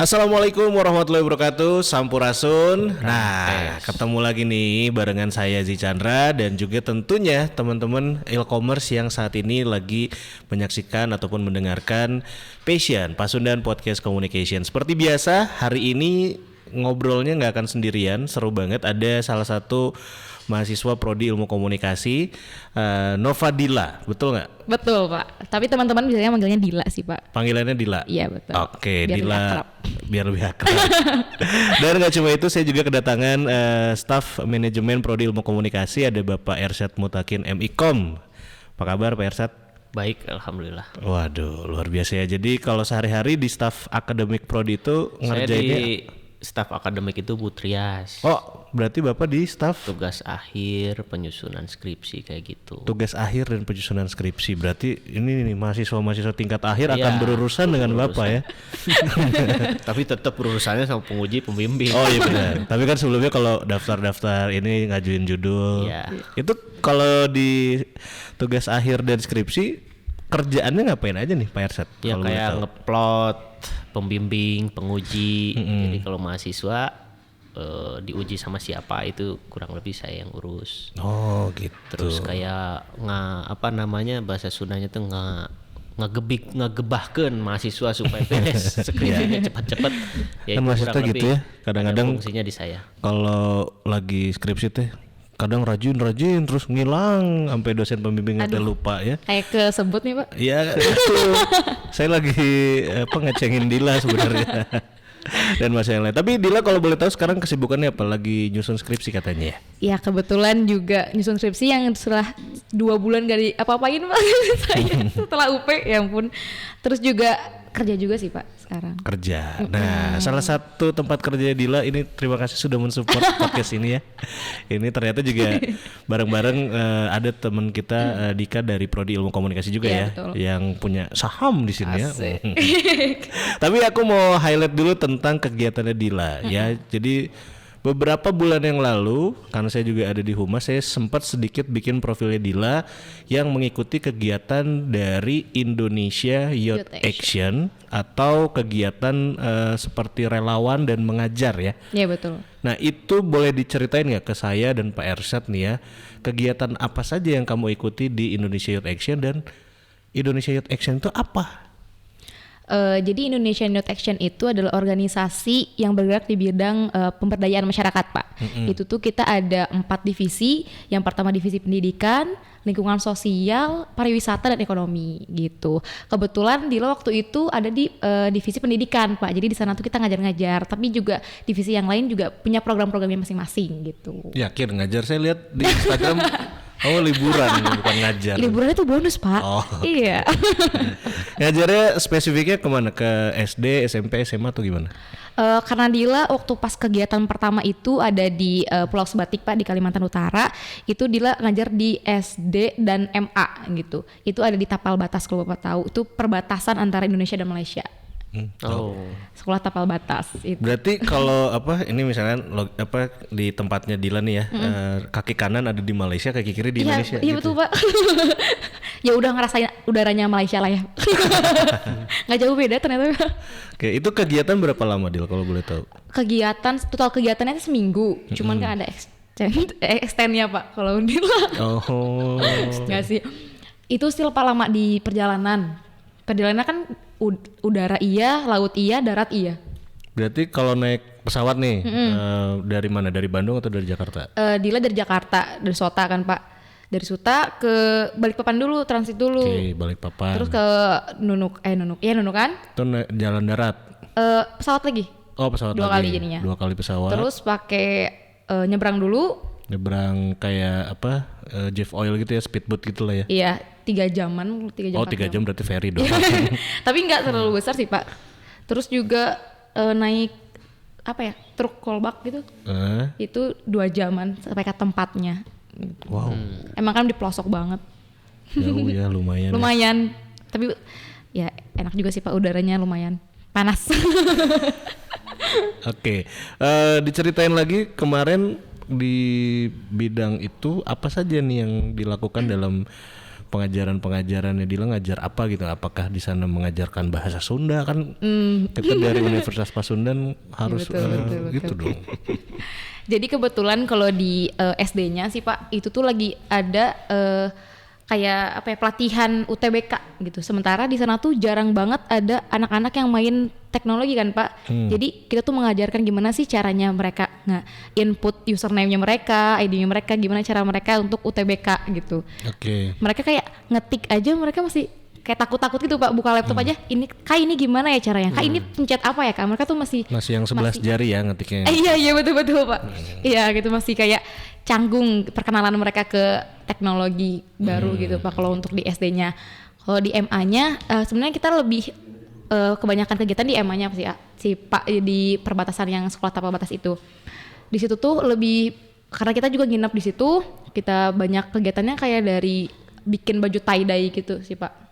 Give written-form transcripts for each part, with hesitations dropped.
Assalamualaikum warahmatullahi wabarakatuh, Sampurasun. Nah, ketemu lagi nih barengan saya Zi Chandra dan juga tentunya teman-teman e-commerce yang saat ini lagi menyaksikan ataupun mendengarkan Passion, Pasundan Podcast Communication. Seperti biasa, hari ini ngobrolnya nggak akan sendirian, seru banget. Ada salah satu mahasiswa Prodi Ilmu Komunikasi, Nova Dila, betul nggak? Betul Pak, tapi teman-teman biasanya manggilnya Dila sih Pak. Panggilannya Dila? Iya betul. Oke, biar Dila, lebih akrab. biar lebih akrab. Dan nggak cuma itu, saya juga kedatangan staf manajemen Prodi Ilmu Komunikasi, ada Bapak Ersyad Mutakin MIKOM. Apa kabar Pak Ersyad? Baik, alhamdulillah. Waduh, luar biasa ya. Jadi kalau sehari-hari di staf akademik Prodi itu Saya ngerjainnya... di staf akademik itu Butrias. Oh, berarti Bapak di staf Tugas akhir, penyusunan skripsi kayak gitu. tugas akhir dan penyusunan skripsi. Berarti ini nih mahasiswa-mahasiswa tingkat akhir akan Iya, berurusan dengan Bapak ya. Tapi tetap urusannya sama penguji pembimbing. Oh iya benar. Tapi kan sebelumnya kalau daftar-daftar ini ngajuin judul. Iya. Itu kalau di tugas akhir dan skripsi kerjaannya ngapain aja nih Pak Ersyad? Ya Kalau boleh kayak tahu? ngeplot, pembimbing, penguji. Jadi kalau mahasiswa diuji sama siapa itu kurang lebih saya yang urus. Oh gitu. Terus kayak bahasa Sundanya tuh ngegebahkeun mahasiswa supaya beres skripsinya cepat-cepat. Ya Kan itu mahasiswa kurang gitu lebih ya, kadang-kadang ada fungsinya di saya. kalau lagi skripsi teh kadang rajin terus ngilang sampai dosen pembimbingnya teh lupa ya. Kayak kesebut nih Pak. Iya itu. Saya lagi ngecengin Dila sebenarnya. Dan masih yang lain. Tapi Dila kalau boleh tahu sekarang kesibukannya apa? Lagi nyusun skripsi katanya ya? Ya kebetulan juga nyusun skripsi yang setelah 2 bulan gak di apa-apain Pak saya setelah UP ya ampun. Terus juga kerja juga sih Pak sekarang. Kerja. Nah, salah satu tempat kerja Dila ini, terima kasih sudah mensupport podcast ini ya. Ini ternyata juga bareng-bareng ada teman kita Dika dari Prodi Ilmu Komunikasi juga Iya, ya, betul. yang punya saham di sini Asik. ya. Tapi aku mau highlight dulu tentang kegiatannya Dila ya. Jadi beberapa bulan yang lalu, karena saya juga ada di Humas, saya sempat sedikit bikin profilnya Dila yang mengikuti kegiatan dari Indonesia Youth Youth Action atau kegiatan seperti relawan dan mengajar ya. Iya betul. Nah itu boleh diceritain nggak ke saya dan Pak Ersyad nih ya, kegiatan apa saja yang kamu ikuti di Indonesia Youth Action, dan Indonesia Youth Action itu apa? Jadi Indonesian Youth Action itu adalah organisasi yang bergerak di bidang pemberdayaan masyarakat Pak. Itu tuh kita ada 4 divisi. Yang pertama divisi pendidikan, lingkungan sosial, pariwisata dan ekonomi gitu. Kebetulan Dila waktu itu ada di divisi pendidikan Pak. Jadi di sana tuh kita ngajar-ngajar. Tapi juga divisi yang lain juga punya program-programnya masing-masing gitu. Yakin ngajar, saya lihat di Instagram. Oh liburan bukan ngajar. Liburan itu bonus Pak. Oh, Iya. Ngajarnya spesifiknya kemana? Ke SD, SMP, SMA atau gimana? Karena Dila waktu pas kegiatan pertama itu ada di Pulau Sebatik Pak di Kalimantan Utara, itu Dila ngajar di SD dan MA gitu. Itu ada di Tapal Batas kalau Bapak tahu. Itu perbatasan antara Indonesia dan Malaysia. Oh. Sekolah Tapal Batas itu. Berarti kalau ini misalkan di tempatnya Dila nih ya, kaki kanan ada di Malaysia, kaki kiri di Iya, Indonesia. iya gitu. betul Pak. Ya udah ngerasain udaranya Malaysia lah ya. Nggak jauh beda ternyata. Oke, itu kegiatan berapa lama Dil kalau boleh tahu? Total kegiatannya itu seminggu. Cuman kan ada extendnya Pak kalau Dila. Oh. Nggak sih. Itu still Pak lama di perjalanan. Perjalanan kan udara iya, laut iya, darat iya. Berarti kalau naik pesawat nih dari mana? Dari Bandung atau dari Jakarta? Dila dari Jakarta, dari Sota kan Pak. Dari Sota ke Balikpapan dulu, transit dulu. Oke, Balikpapan. Terus ke Nunuk kan? Itu jalan darat. Pesawat lagi. Oh, pesawat 2 lagi. kali jadinya. 2 kali pesawat. Terus pakai nyebrang dulu. Nyebrang kayak Jeff Oil gitu ya, speedboat gitu lah ya. Iya, 3 jaman, 3 jam. Oh, 3 jam berarti ferry dong. Tapi nggak terlalu besar sih Pak. Terus juga naik truk kolbak gitu. Itu 2 jaman sampai ke tempatnya. Wow. Emang kan di pelosok banget. Jauh ya, lumayan. Lumayan. Tapi ya enak juga sih Pak, udaranya lumayan panas. Oke, diceritain lagi kemarin di bidang itu apa saja nih yang dilakukan dalam pengajaran-pengajarannya Dila ngajar apa gitu? Apakah di sana mengajarkan bahasa Sunda kan? Kita dari Universitas Pasundan harus betul, gitu dong. Jadi kebetulan kalau di SD-nya sih Pak, itu tuh lagi ada kayak apa ya, pelatihan UTBK gitu. Sementara di sana tuh jarang banget ada anak-anak yang main teknologi kan Pak. Jadi kita tuh mengajarkan gimana sih caranya mereka input username-nya mereka, ID-nya mereka, gimana cara mereka untuk UTBK gitu. Oke. Mereka kayak ngetik aja, mereka masih kayak takut-takut gitu Pak, buka laptop aja, ini gimana ya caranya, ini pencet apa ya Kak, mereka tuh masih yang 11 jari ya ngetiknya. Iya betul Pak. Iya gitu, masih kayak canggung perkenalan mereka ke teknologi baru gitu Pak kalau untuk di SD-nya. Kalau di MA-nya sebenarnya kita lebih kebanyakan kegiatan di MA-nya si Pak di perbatasan yang sekolah tanpa batas itu. Di situ tuh lebih, karena kita juga nginep di situ, kita banyak kegiatannya kayak dari bikin baju tie-dye gitu sih Pak.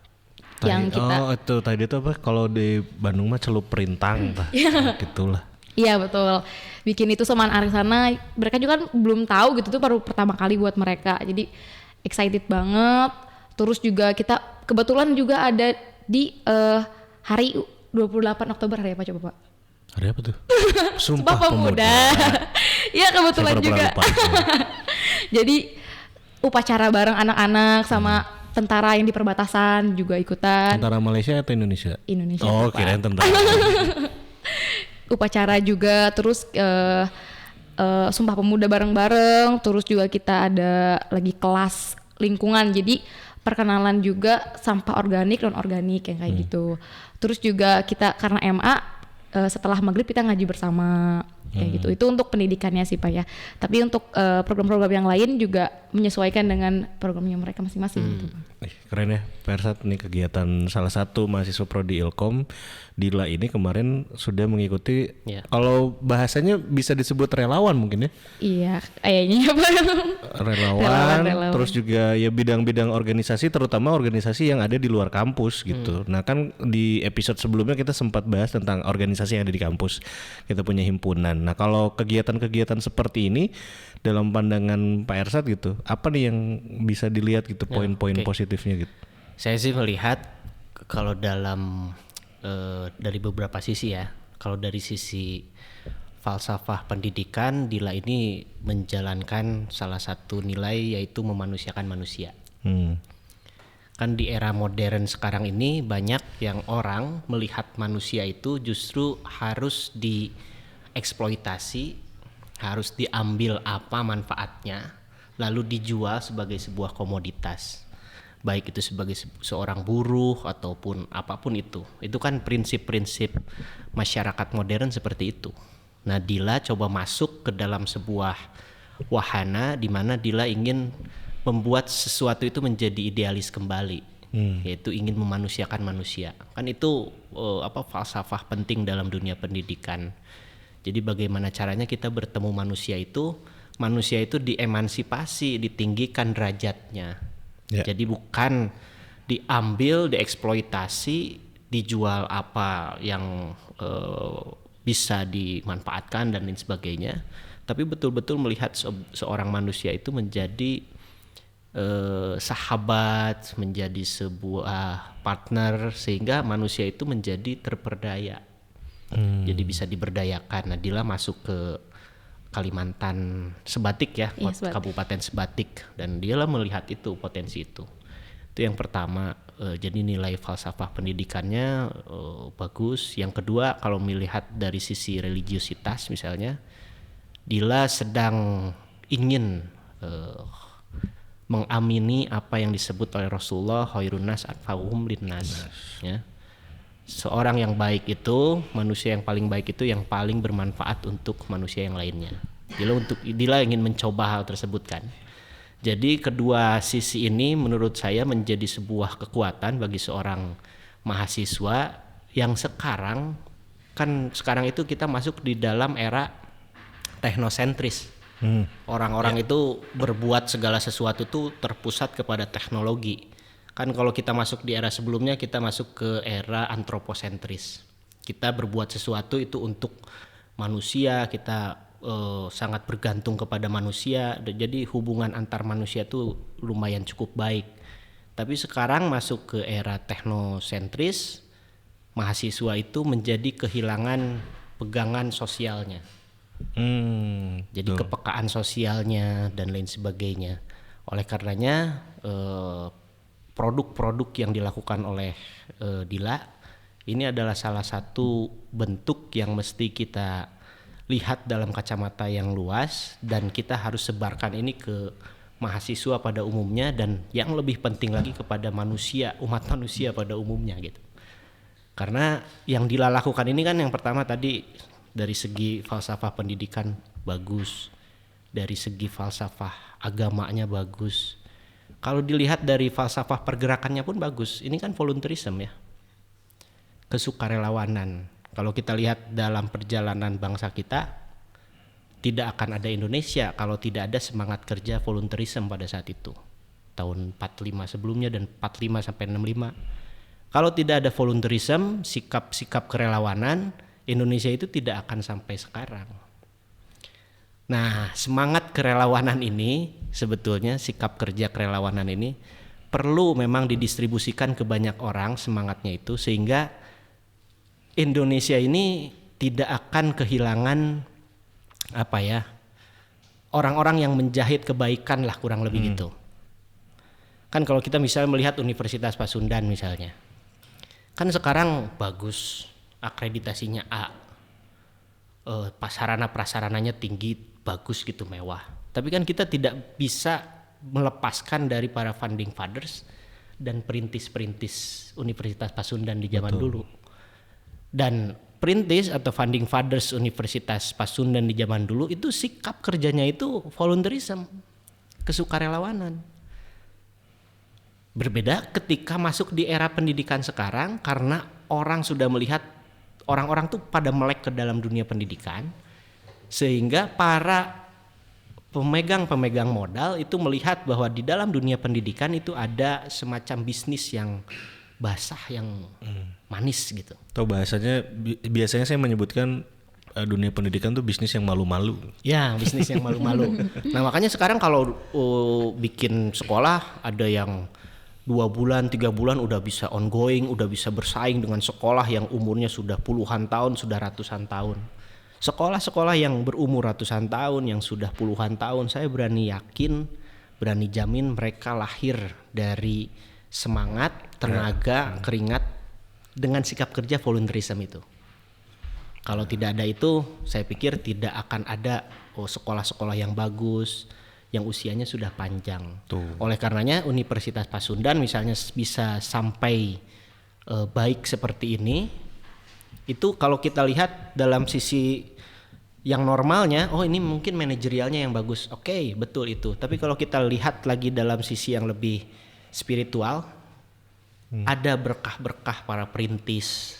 Yang kita itu tadi itu apa kalau di Bandung mah celup perintang gitulah. Iya betul, bikin itu sama anak sana, mereka juga kan belum tahu gitu, tuh baru pertama kali buat mereka, jadi excited banget. Terus juga kita kebetulan juga ada di hari 28 Oktober, hari apa coba Pak? Hari apa tuh? Sumpah Pemuda. Iya kebetulan juga. Jadi upacara bareng anak-anak sama tentara yang di perbatasan juga ikutan. Tentara Malaysia atau Indonesia? Indonesia. Oh, kirain tentara. Upacara juga, terus Sumpah Pemuda bareng-bareng, terus juga kita ada lagi kelas lingkungan, jadi perkenalan juga sampah organik, non organik yang kayak gitu. Terus juga kita karena MA setelah maghrib kita ngaji bersama kayak gitu. Itu untuk pendidikannya sih Pak ya. Tapi untuk program-program yang lain juga menyesuaikan dengan programnya mereka masing-masing gitu. Keren ya, Persat nih kegiatan salah satu mahasiswa prodi Ilkom Dila ini kemarin sudah mengikuti, kalau bahasanya bisa disebut relawan mungkin ya? Iya, kayaknya Pak. Relawan, terus juga ya bidang-bidang organisasi, terutama organisasi yang ada di luar kampus gitu. Nah kan di episode sebelumnya kita sempat bahas tentang organisasi yang ada di kampus. Kita punya himpunan. Nah kalau kegiatan-kegiatan seperti ini dalam pandangan Pak Ersat gitu, apa nih yang bisa dilihat gitu poin-poin positifnya gitu? Saya sih melihat kalau dalam dari beberapa sisi ya. Kalau dari sisi falsafah pendidikan, Dila ini menjalankan salah satu nilai yaitu memanusiakan manusia. Kan di era modern sekarang ini banyak yang orang melihat manusia itu justru harus dieksploitasi, harus diambil apa manfaatnya, lalu dijual sebagai sebuah komoditas. Baik itu sebagai seorang buruh ataupun apapun itu kan prinsip-prinsip masyarakat modern seperti itu. Nah Dila coba masuk ke dalam sebuah wahana di mana Dila ingin membuat sesuatu itu menjadi idealis kembali, yaitu ingin memanusiakan manusia. Kan itu falsafah penting dalam dunia pendidikan. Jadi bagaimana caranya kita bertemu manusia itu diemansipasi, ditinggikan derajatnya. Jadi bukan diambil, dieksploitasi, dijual apa yang bisa dimanfaatkan dan lain sebagainya, tapi betul-betul melihat seorang manusia itu menjadi sahabat, menjadi sebuah partner, sehingga manusia itu menjadi terperdaya. Jadi bisa diberdayakan. Nah Dila masuk ke Kalimantan Sebatik ya, Kabupaten Sebatik, dan dia lah melihat itu potensi itu yang pertama. Jadi nilai falsafah pendidikannya bagus. Yang kedua, kalau melihat dari sisi religiusitas misalnya, Dila sedang ingin mengamini apa yang disebut oleh Rasulullah, khairun nas anfa'uhum linnas, ya. Seorang yang baik itu, manusia yang paling baik itu yang paling bermanfaat untuk manusia yang lainnya. Dila ingin mencoba hal tersebut kan. Jadi kedua sisi ini menurut saya menjadi sebuah kekuatan bagi seorang mahasiswa yang sekarang itu kita masuk di dalam era teknosentris. Orang-orang itu berbuat segala sesuatu tuh terpusat kepada teknologi. Kan kalau kita masuk di era sebelumnya, kita masuk ke era antroposentris. Kita berbuat sesuatu itu untuk manusia, kita sangat bergantung kepada manusia. Jadi hubungan antar manusia itu lumayan cukup baik. Tapi sekarang masuk ke era teknosentris, mahasiswa itu menjadi kehilangan pegangan sosialnya. Jadi kepekaan sosialnya dan lain sebagainya. Oleh karenanya produk-produk yang dilakukan oleh Dila ini adalah salah satu bentuk yang mesti kita lihat dalam kacamata yang luas, dan kita harus sebarkan ini ke mahasiswa pada umumnya, dan yang lebih penting lagi kepada manusia, umat manusia pada umumnya gitu. Karena yang Dila lakukan ini kan yang pertama tadi dari segi falsafah pendidikan bagus, dari segi falsafah agamanya bagus. Kalau dilihat dari falsafah pergerakannya pun bagus. Ini kan volunteerism ya, kesukarelawanan. Kalau kita lihat dalam perjalanan bangsa kita, tidak akan ada Indonesia kalau tidak ada semangat kerja volunteerism pada saat itu. Tahun 45 sebelumnya dan 45 sampai 65. Kalau tidak ada volunteerism, sikap-sikap kerelawanan, Indonesia itu tidak akan sampai sekarang. Nah, semangat kerelawanan ini sebetulnya, sikap kerja kerelawanan ini perlu memang didistribusikan ke banyak orang semangatnya itu, sehingga Indonesia ini tidak akan kehilangan orang-orang yang menjahit kebaikan lah, kurang lebih gitu. Kan kalau kita misalnya melihat Universitas Pasundan misalnya, kan sekarang bagus, akreditasinya A, sarana prasarananya tinggi, bagus gitu, mewah. Tapi kan kita tidak bisa melepaskan dari para founding fathers dan perintis-perintis Universitas Pasundan di zaman dulu. Dan perintis atau founding fathers Universitas Pasundan di zaman dulu itu sikap kerjanya itu volunteerism, kesukarelawanan. Berbeda ketika masuk di era pendidikan sekarang, karena orang sudah melihat, orang-orang tuh pada melek ke dalam dunia pendidikan, sehingga para pemegang modal itu melihat bahwa di dalam dunia pendidikan itu ada semacam bisnis yang basah, yang manis gitu. Atau bahasanya biasanya saya menyebutkan dunia pendidikan tuh bisnis yang malu-malu. Ya, bisnis yang malu-malu. Nah, makanya sekarang kalau bikin sekolah ada yang 2 bulan, 3 bulan udah bisa ongoing, udah bisa bersaing dengan sekolah yang umurnya sudah puluhan tahun, sudah ratusan tahun. Sekolah-sekolah yang berumur ratusan tahun, yang sudah puluhan tahun, saya berani yakin, berani jamin mereka lahir dari semangat, tenaga, keringat dengan sikap kerja volunteerism itu. Kalau tidak ada itu, saya pikir tidak akan ada sekolah-sekolah yang bagus, yang usianya sudah panjang. Oleh karenanya Universitas Pasundan misalnya bisa sampai baik seperti ini, itu kalau kita lihat dalam sisi yang normalnya, ini mungkin manajerialnya yang bagus. Oke, betul itu. Tapi kalau kita lihat lagi dalam sisi yang lebih spiritual, ada berkah-berkah para perintis,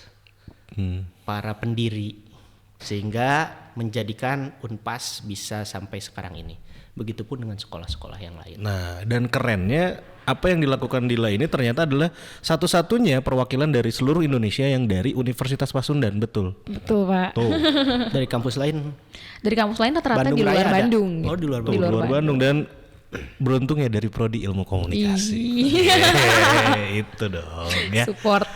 para pendiri, sehingga menjadikan Unpas bisa sampai sekarang ini. Begitupun dengan sekolah-sekolah yang lain. Nah, dan kerennya apa yang dilakukan Dila ini ternyata adalah satu-satunya perwakilan dari seluruh Indonesia yang dari Universitas Pasundan, betul? Betul, Pak. Tuh. Dari kampus lain? Dari kampus lain rata-rata Bandung di luar Raya ada? Bandung. Oh, di luar Di luar Bandung, dan beruntung ya dari prodi ilmu komunikasi. Itu dong ya. Support.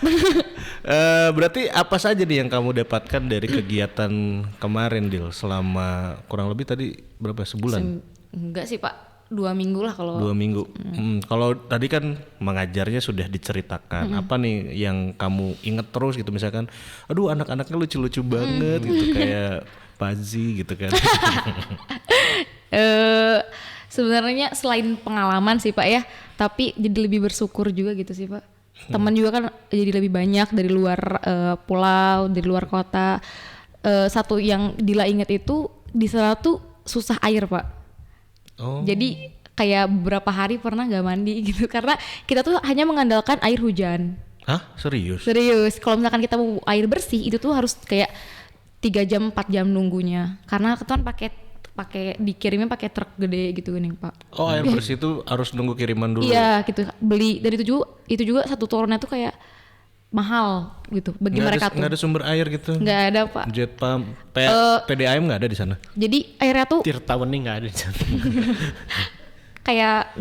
Berarti apa saja nih yang kamu dapatkan dari kegiatan kemarin, Dil, selama kurang lebih tadi berapa, sebulan? Enggak sih, Pak, 2 minggu lah kalau. 2 minggu. Kalau tadi kan mengajarnya sudah diceritakan, apa nih yang kamu inget terus gitu, misalkan aduh anak-anaknya lucu-lucu banget gitu, kayak Pazi gitu kan. Sebenarnya selain pengalaman sih, Pak ya, tapi jadi lebih bersyukur juga gitu sih, Pak. Teman juga kan jadi lebih banyak dari luar pulau, dari luar kota. Satu yang Dila inget itu di sana tuh susah air, Pak. Jadi kayak beberapa hari pernah nggak mandi gitu karena kita tuh hanya mengandalkan air hujan. Hah? Serius? Serius. Kalau misalkan kita mau air bersih itu tuh harus kayak 3 jam 4 jam nunggunya. Karena kita kan pakai dikirimnya pakai truk gede gitu nih, Pak. Oh, air bersih itu harus nunggu kiriman dulu. Iya, gitu. Beli dari itu juga satu tornya tuh kayak mahal gitu bagi mereka tuh. Nggak ada sumber air gitu? Nggak ada, Pak. Jet pump, PDAM nggak ada di sana? Jadi airnya tuh Tirta Wening nggak ada di sana. kayak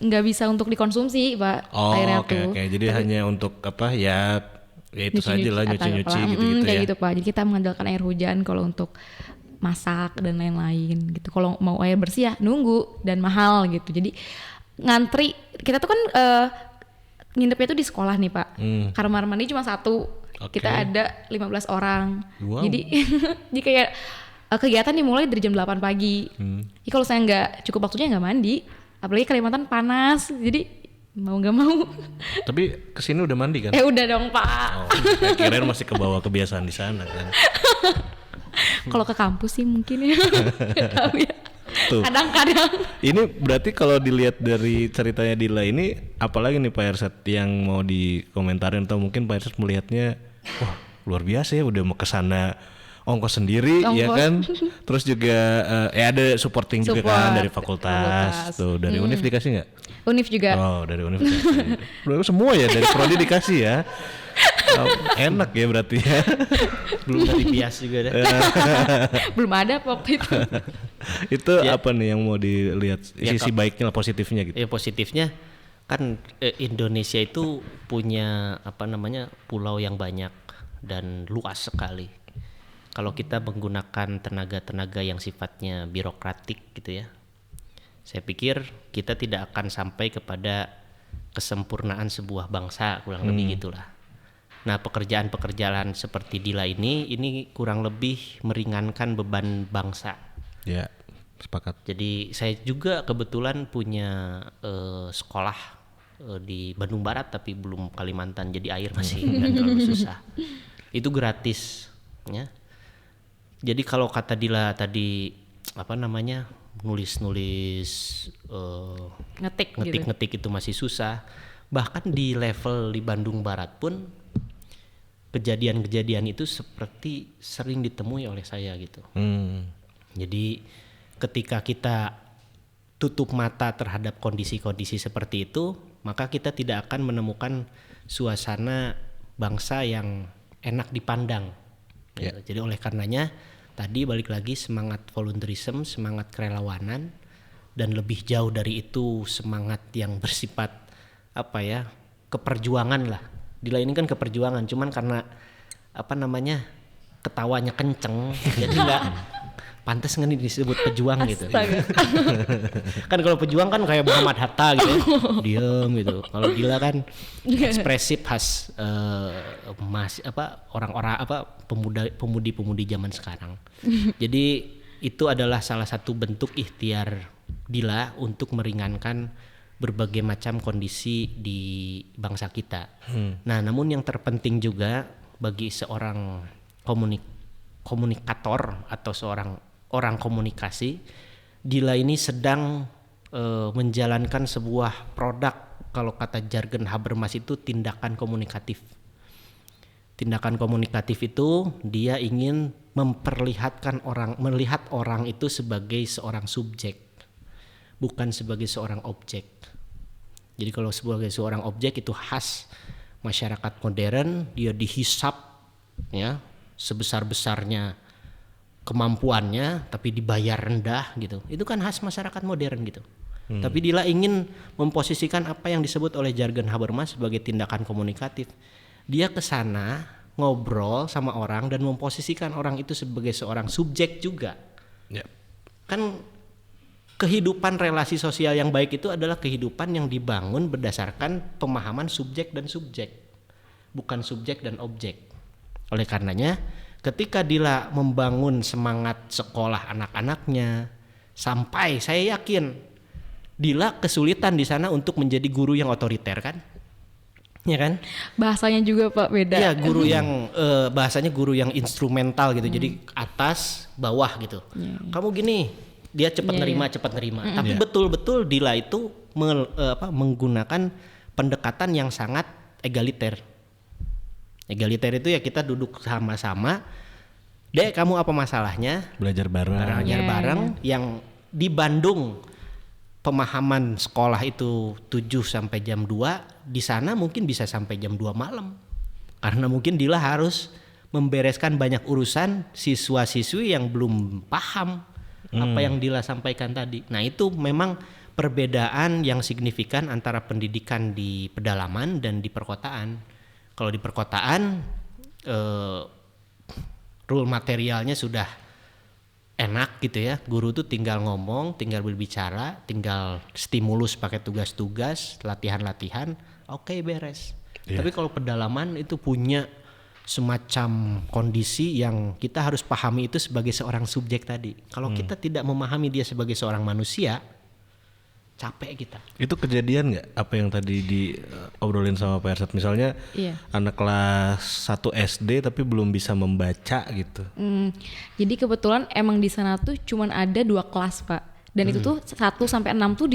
nggak bisa untuk dikonsumsi Pak Oh, airnya oke tuh. oke. Jadi hanya untuk apa ya? Ya itu saja lah atau nyuci-nyuci apalah. gitu-gitu Kayak ya. gitu Pak. Jadi kita mengandalkan air hujan kalau untuk masak dan lain-lain gitu. Kalau mau air bersih ya nunggu dan mahal gitu. Jadi ngantri, kita tuh kan nginepnya tuh di sekolah nih Pak. Kamar mandi cuma satu. Oke. Kita ada 15 orang. Wow. Jadi jadi kayak kegiatan dimulai dari jam 8 pagi. Jadi kalau saya nggak cukup waktunya nggak mandi, apalagi Kalimantan panas. Jadi mau nggak mau. Tapi kesini udah mandi kan? Udah dong Pak. Oh, saya kirain masih ke bawah kebiasaan di sana kan. Kalau ke kampus sih mungkin ya. Nggak tahu ya. Tuh. Kadang-kadang. Ini berarti kalau dilihat dari ceritanya Dila ini, apalagi nih Pak Ersat yang mau dikomentarin, atau mungkin Pak Ersat melihatnya, wah luar biasa ya, udah mau ke sana ongkos sendiri ya Ongkos. kan, terus juga ada supporting juga Support, kan dari fakultas, tuh dari Univ dikasih nggak? Univ juga. Oh dari Univ dikasih. Berarti semua ya dari prodi dikasih ya. Oh, enak ya berarti ya. Belum dari bias juga deh. Belum ada waktu itu. Itu apa nih yang mau dilihat Ya, sisi baiknya lah, positifnya gitu? Ya positifnya kan Indonesia itu punya apa namanya pulau yang banyak dan luas sekali. Kalau kita menggunakan tenaga-tenaga yang sifatnya birokratik gitu ya, saya pikir kita tidak akan sampai kepada kesempurnaan sebuah bangsa, kurang lebih gitulah. Nah pekerjaan-pekerjaan seperti Dila ini kurang lebih meringankan beban bangsa. Ya, sepakat. Jadi saya juga kebetulan punya sekolah di Bandung Barat tapi belum Kalimantan, jadi air masih nggak terlalu susah. Itu gratis ya. Jadi kalau kata Dila tadi apa namanya nulis-nulis Ngetik gitu. ngetik itu masih susah. Bahkan di level di Bandung Barat pun kejadian-kejadian itu seperti sering ditemui oleh saya gitu. Jadi ketika kita tutup mata terhadap kondisi-kondisi seperti itu, maka kita tidak akan menemukan suasana bangsa yang enak dipandang. Ya. Jadi oleh karenanya tadi balik lagi semangat volunteerism, semangat kerelawanan, dan lebih jauh dari itu semangat yang bersifat apa ya, keperjuangan lah. Dila ini kan keperjuangan, cuman karena apa namanya ketawanya kenceng jadi nggak pantas nggak nih disebut pejuang gitu. Kan kalau pejuang kan kayak Muhammad Hatta gitu ya, diem gitu. Kalau Dila kan ekspresif khas orang-orang pemudi-pemudi zaman sekarang. Jadi itu adalah salah satu bentuk ikhtiar Dila untuk meringankan berbagai macam kondisi di bangsa kita. Nah, namun yang terpenting juga bagi seorang komunikator atau seorang orang komunikasi, Dila ini sedang menjalankan sebuah produk, kalau kata jargon Habermas itu tindakan komunikatif. Tindakan komunikatif itu dia ingin melihat orang itu sebagai seorang subjek, bukan sebagai seorang objek. Jadi kalau sebagai seorang objek itu khas masyarakat modern, dia dihisap ya sebesar-besarnya kemampuannya tapi dibayar rendah gitu. Itu kan khas masyarakat modern gitu. Tapi Dila ingin memposisikan apa yang disebut oleh jargon Habermas sebagai tindakan komunikatif. Dia ke sana ngobrol sama orang dan memposisikan orang itu sebagai seorang subjek juga. Ya. Kan kehidupan relasi sosial yang baik itu adalah kehidupan yang dibangun berdasarkan pemahaman subjek dan subjek, bukan subjek dan objek. Oleh karenanya, ketika Dila membangun semangat sekolah anak-anaknya, sampai saya yakin Dila kesulitan di sana untuk menjadi guru yang otoriter kan? Ya kan? Bahasanya juga Pak beda. Iya, guru yang bahasanya guru yang instrumental gitu. Jadi atas bawah gitu. Kamu gini, dia cepat nerima. Tapi betul-betul Dila itu menggunakan pendekatan yang sangat egaliter. Egaliter itu ya kita duduk sama-sama. Dek, kamu apa masalahnya? Belajar bareng. Belajar bareng. Yang di Bandung pemahaman sekolah itu 7 sampai jam 2, di sana mungkin bisa sampai jam 2 malam. Karena mungkin Dila harus membereskan banyak urusan siswa-siswi yang belum paham apa yang Dila sampaikan tadi. Nah, itu memang perbedaan yang signifikan antara pendidikan di pedalaman dan di perkotaan. Kalau di perkotaan rule materialnya sudah enak gitu ya. Guru tuh tinggal ngomong, tinggal berbicara, tinggal stimulus pakai tugas-tugas, latihan-latihan, oke, beres. Tapi kalau pedalaman itu punya semacam kondisi yang kita harus pahami itu sebagai seorang subjek tadi. Kalau kita tidak memahami dia sebagai seorang manusia, capek kita. Itu kejadian nggak apa yang tadi diobrolin sama Pak Ersat? Misalnya anak kelas 1 SD tapi belum bisa membaca gitu. Jadi kebetulan emang di sana tuh cuman ada 2 kelas, Pak. Dan itu tuh 1 sampai 6 tuh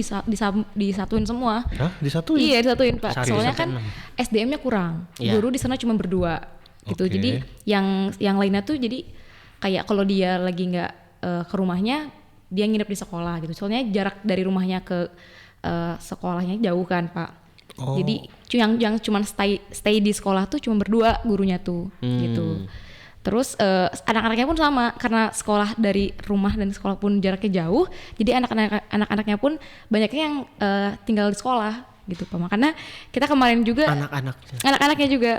disatuin semua. Hah? Disatuin? Iya, disatuin, Pak. 1 Soalnya sampai kan SDM-nya kurang. Iya. Guru di sana cuma berdua gitu. Oke. Jadi yang lainnya tuh jadi kayak kalau dia lagi nggak ke rumahnya, dia nginep di sekolah gitu. Soalnya jarak dari rumahnya ke sekolahnya jauh kan, Pak. Jadi yang cuman stay di sekolah tuh cuma berdua gurunya tuh gitu. Terus anak-anaknya pun sama, karena sekolah dari rumah dan sekolah pun jaraknya jauh, jadi anak-anaknya pun banyaknya yang tinggal di sekolah gitu, Pak. Makanya kita kemarin juga anak-anaknya juga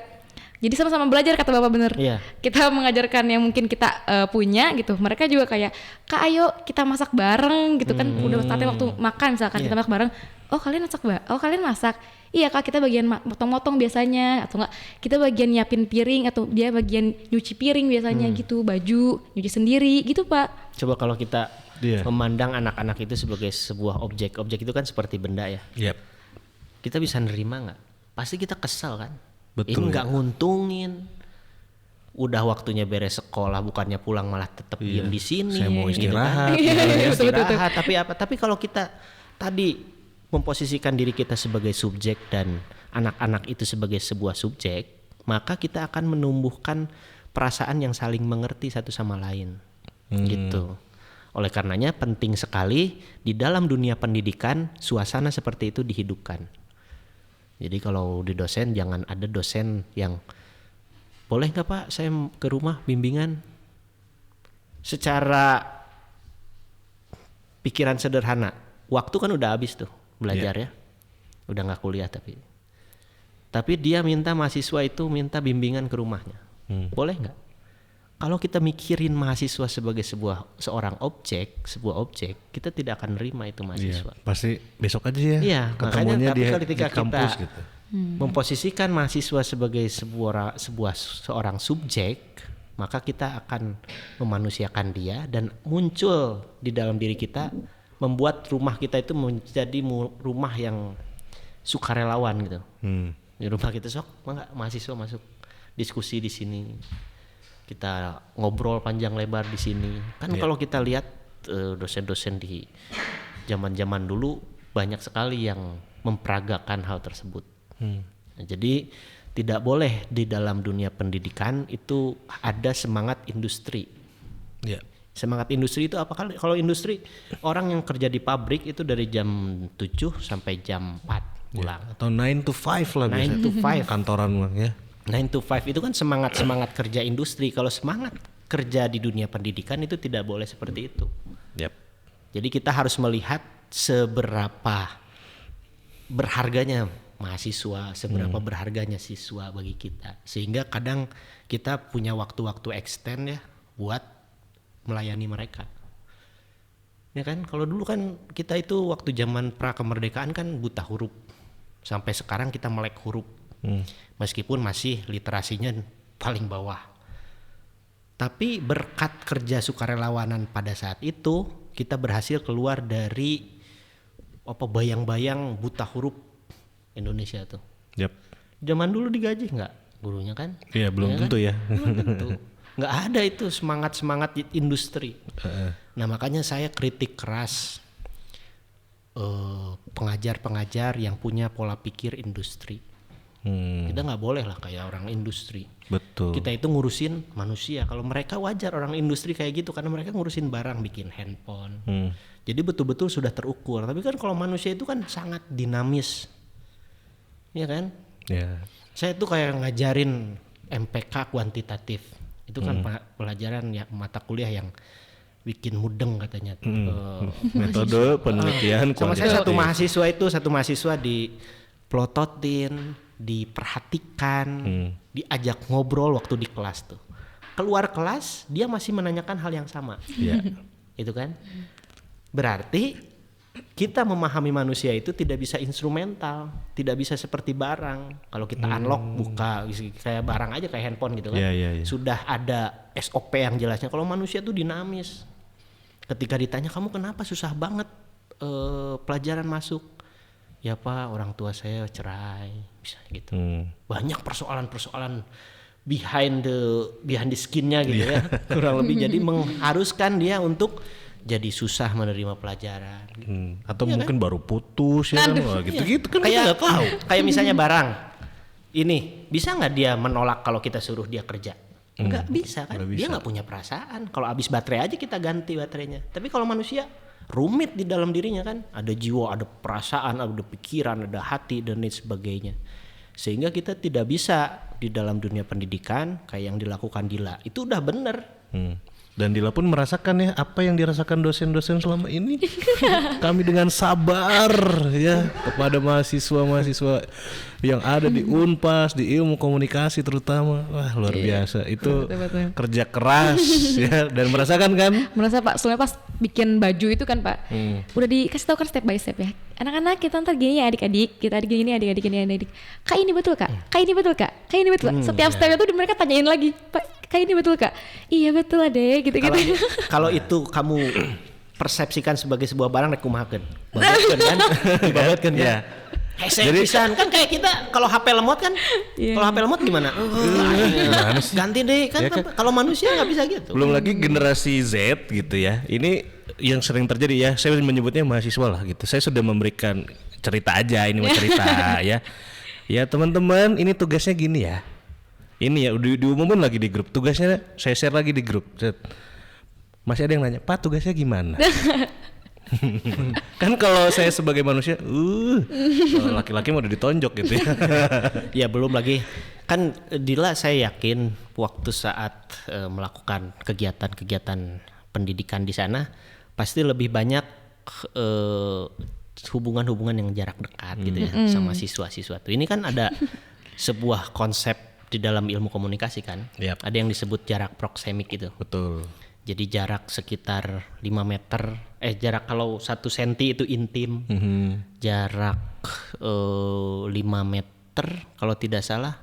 jadi sama-sama belajar, kata Bapak bener. Iya. Kita mengajarkan yang mungkin kita punya gitu. Mereka juga kayak, Kak ayo kita masak bareng gitu kan. Udah saatnya waktu makan misalkan kita masak bareng. Oh kalian masak? Iya Kak, kita bagian motong-motong biasanya, atau enggak kita bagian nyiapin piring, atau dia bagian nyuci piring biasanya gitu, baju nyuci sendiri gitu, Pak. Coba kalau kita memandang anak-anak itu sebagai sebuah objek itu kan seperti benda ya. Yep. Kita bisa nerima nggak? Pasti kita kesel kan. Betul. Ini nggak nguntungin. Udah waktunya beres sekolah, bukannya pulang malah tetap diem di sini. Saya mau gitu istirahat. kan. Iya, Istirahat. Tapi apa? Tapi kalau kita tadi memposisikan diri kita sebagai subjek dan anak-anak itu sebagai sebuah subjek, maka kita akan menumbuhkan perasaan yang saling mengerti satu sama lain. Gitu. Oleh karenanya penting sekali di dalam dunia pendidikan suasana seperti itu dihidupkan. Jadi kalau di dosen jangan ada dosen yang boleh nggak Pak saya ke rumah bimbingan. Secara pikiran sederhana, waktu kan udah habis tuh belajar ya, udah nggak kuliah tapi dia minta mahasiswa itu minta bimbingan ke rumahnya, boleh nggak? Kalau kita mikirin mahasiswa sebagai seorang objek, kita tidak akan nerima itu mahasiswa. Iya, pasti besok aja ya. Iya, ketemunya makanya di ketika kampus kita gitu. memposisikan mahasiswa sebagai seorang subjek, maka kita akan memanusiakan dia dan muncul di dalam diri kita, membuat rumah kita itu menjadi rumah yang sukarelawan gitu. Di rumah kita mahasiswa masuk diskusi di sini, kita ngobrol panjang lebar di sini. Kan kalau kita lihat dosen-dosen di zaman-zaman dulu banyak sekali yang memperagakan hal tersebut. Nah, jadi tidak boleh di dalam dunia pendidikan itu ada semangat industri. Iya. Semangat industri itu apa? Kalau industri, orang yang kerja di pabrik itu dari jam 7 sampai jam 4 pulang. Atau 9 to 5 lah 9 to 5 kantoran ya. 9 to 5 itu kan semangat kerja industri. Kalau semangat kerja di dunia pendidikan itu tidak boleh seperti itu. Yep. Jadi kita harus melihat seberapa berharganya mahasiswa, seberapa berharganya siswa bagi kita. Sehingga kadang kita punya waktu-waktu extend ya buat melayani mereka. Ya kan, kalau dulu kan kita itu waktu zaman pra kemerdekaan kan buta huruf. Sampai sekarang kita melek huruf. Meskipun masih literasinya paling bawah. Tapi berkat kerja sukarelawanan pada saat itu, kita berhasil keluar dari bayang-bayang buta huruf Indonesia tuh. Yep. Zaman dulu digaji nggak gurunya kan? Iya, belum tentu ya. Belum tentu. Nggak ada itu semangat industri. Nah makanya saya kritik keras pengajar-pengajar yang punya pola pikir industri. Kita nggak boleh lah kayak orang industri. Betul. Kita itu ngurusin manusia. Kalau mereka wajar orang industri kayak gitu karena mereka ngurusin barang, bikin handphone. Jadi betul-betul sudah terukur. Tapi kan kalau manusia itu kan sangat dinamis, ya kan? Ya. Saya tuh kayak ngajarin MPK kuantitatif. Itu kan pelajaran ya mata kuliah yang bikin mudeng katanya. Metode penelitian Sama saya kualitatif. satu mahasiswa dipelototin, diperhatikan, diajak ngobrol waktu di kelas tuh. Keluar kelas dia masih menanyakan hal yang sama. Iya. Itu kan? Berarti kita memahami manusia itu tidak bisa instrumental, tidak bisa seperti barang. Kalau kita unlock buka kayak barang aja kayak handphone gitu kan. Iya. Sudah ada SOP yang jelasnya. Kalau manusia tuh dinamis. Ketika ditanya kamu kenapa susah banget pelajaran masuk? Ya Pak, orang tua saya cerai, bisa gitu. Banyak persoalan-persoalan behind the skin-nya gitu ya. Kurang lebih jadi mengharuskan dia untuk jadi susah menerima pelajaran. Atau mungkin baru putus ya kan, wah, gitu-gitu kan kita Kayak nggak tahu. Kayak misalnya barang. Ini bisa nggak dia menolak kalau kita suruh dia kerja? Nggak bisa kan? Nggak Dia bisa. nggak punya perasaan. Kalau habis baterai aja kita ganti baterainya. Tapi kalau manusia rumit di dalam dirinya kan, ada jiwa, ada perasaan, ada pikiran, ada hati dan lain sebagainya. Sehingga kita tidak bisa di dalam dunia pendidikan kayak yang dilakukan Dila. Itu udah bener. Dan Dila pun merasakan ya apa yang dirasakan dosen-dosen selama ini. Kami dengan sabar ya kepada mahasiswa-mahasiswa yang ada di Unpas, di ilmu komunikasi terutama. Wah, luar biasa. Itu Betul. kerja keras ya dan merasakan kan? Merasa Pak, soalnya pas bikin baju itu kan Pak, udah dikasih tahu kan step by step ya. Anak-anak kita ntar gini ya adik-adik, kita adik gini adik-adik gini adik. Kak ini betul Kak? Kak ini betul Kak? Kak ini betul? Setiap stepnya tuh mereka tanyain lagi, Pak Kak ini betul Kak? Iya betul adek gitu-gitu. Kalau itu kamu persepsikan sebagai sebuah barang rek kumahakeun. Babetkeun kan? Babetkeun kan? Ya. Hese pisan kan kayak kita kalau HP lemot kan, kalau HP lemot gimana? Gimana sih? Ganti deh kan. Ya kan? Kalau manusia nggak bisa gitu. Belum lagi generasi Z gitu ya. Ini yang sering terjadi ya. Saya menyebutnya mahasiswa lah gitu. Saya sudah memberikan cerita aja, ini mah cerita ya. Ya teman-teman, ini tugasnya gini ya. Ini ya diumumin lagi di grup. Tugasnya saya share lagi di grup. Masih ada yang nanya, "Pak, tugasnya gimana?" Kan kalau saya sebagai manusia, kalau laki-laki mau udah ditonjok gitu ya. Ya belum lagi kan Dila saya yakin waktu saat melakukan kegiatan-kegiatan pendidikan di sana pasti lebih banyak hubungan-hubungan yang jarak dekat gitu ya sama siswa-siswa tuh. Ini kan ada sebuah konsep di dalam ilmu komunikasi kan. Yap. Ada yang disebut jarak proksemik itu. Betul. Jadi jarak sekitar 5 meter, jarak kalau 1 senti itu intim, jarak 5 meter kalau tidak salah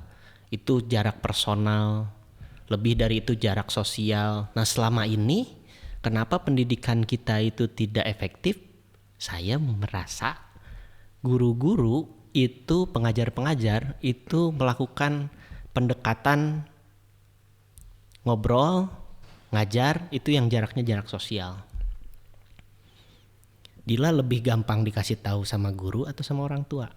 itu jarak personal, lebih dari itu jarak sosial. Nah selama ini kenapa pendidikan kita itu tidak efektif? Saya merasa guru-guru itu, pengajar-pengajar itu melakukan pendekatan ngobrol, ngajar itu yang jaraknya jarak sosial. Dila lebih gampang dikasih tahu sama guru atau sama orang tua?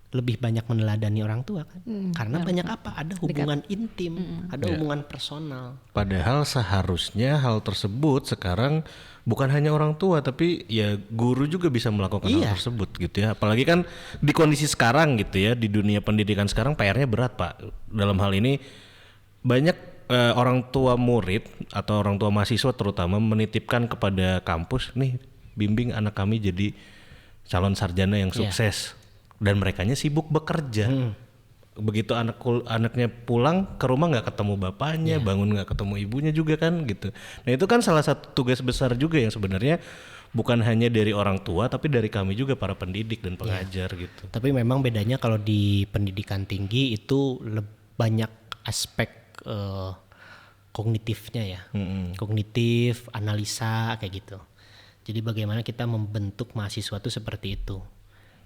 Lebih banyak meneladani orang tua kan? Karena banyak apa? Ada hubungan intim, ada hubungan personal. Padahal seharusnya hal tersebut sekarang bukan hanya orang tua tapi ya guru juga bisa melakukan hal tersebut gitu ya. Apalagi kan di kondisi sekarang gitu ya, di dunia pendidikan sekarang PR-nya berat Pak. Dalam hal ini banyak orang tua murid atau orang tua mahasiswa terutama menitipkan kepada kampus, nih bimbing anak kami jadi calon sarjana yang sukses. Dan merekanya sibuk bekerja. Begitu anaknya pulang ke rumah nggak ketemu bapaknya, bangun nggak ketemu ibunya juga kan gitu. Nah itu kan salah satu tugas besar juga yang sebenarnya bukan hanya dari orang tua tapi dari kami juga para pendidik dan pengajar gitu. Tapi memang bedanya kalau di pendidikan tinggi itu banyak aspek kognitifnya ya, kognitif, analisa kayak gitu. Jadi bagaimana kita membentuk mahasiswa itu seperti itu.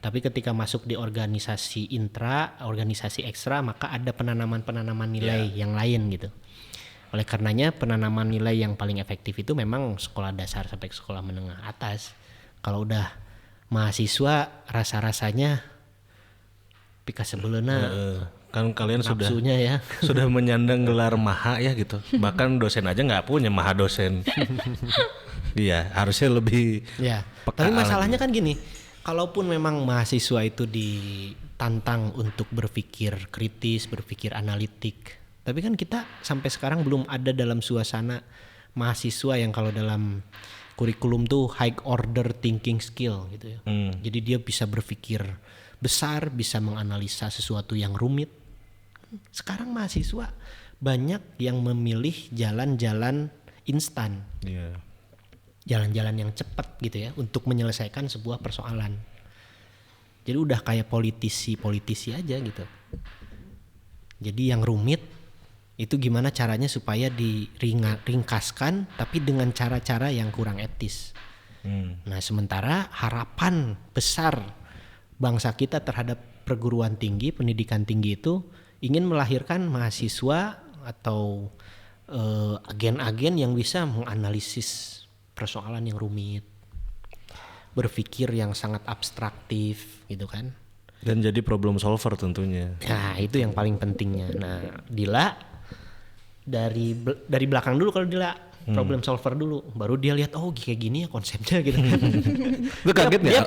Tapi ketika masuk di organisasi intra, organisasi ekstra, maka ada penanaman nilai yang lain gitu. Oleh karenanya penanaman nilai yang paling efektif itu memang sekolah dasar sampai sekolah menengah atas. Kalau udah mahasiswa rasa-rasanya pika sebelena Kan kalian nafsunya ya. sudah menyandang gelar maha ya gitu. Bahkan dosen aja nggak punya maha dosen. Iya, harusnya lebih Ya. peka Tapi masalahnya lagi. kan gini, kalaupun memang mahasiswa itu ditantang untuk berpikir kritis, berpikir analitik, tapi kan kita sampai sekarang belum ada dalam suasana mahasiswa yang kalau dalam kurikulum tuh high order thinking skill gitu ya. Jadi dia bisa berpikir besar, bisa menganalisa sesuatu yang rumit. Sekarang mahasiswa banyak yang memilih jalan-jalan instan. Iya. Jalan-jalan yang cepat gitu ya untuk menyelesaikan sebuah persoalan. Jadi udah kayak politisi aja gitu. Jadi yang rumit itu gimana caranya supaya diringkaskan tapi dengan cara-cara yang kurang etis. Nah sementara harapan besar bangsa kita terhadap perguruan tinggi, pendidikan tinggi itu ingin melahirkan mahasiswa atau agen-agen yang bisa menganalisis persoalan yang rumit, berpikir yang sangat abstraktif gitu kan. Dan jadi problem solver tentunya. Nah itu yang paling pentingnya. Nah Dila dari belakang dulu kalau Dila problem solver dulu, baru dia lihat oh kayak gini ya konsepnya gitu. Lu kaget nggak? Dia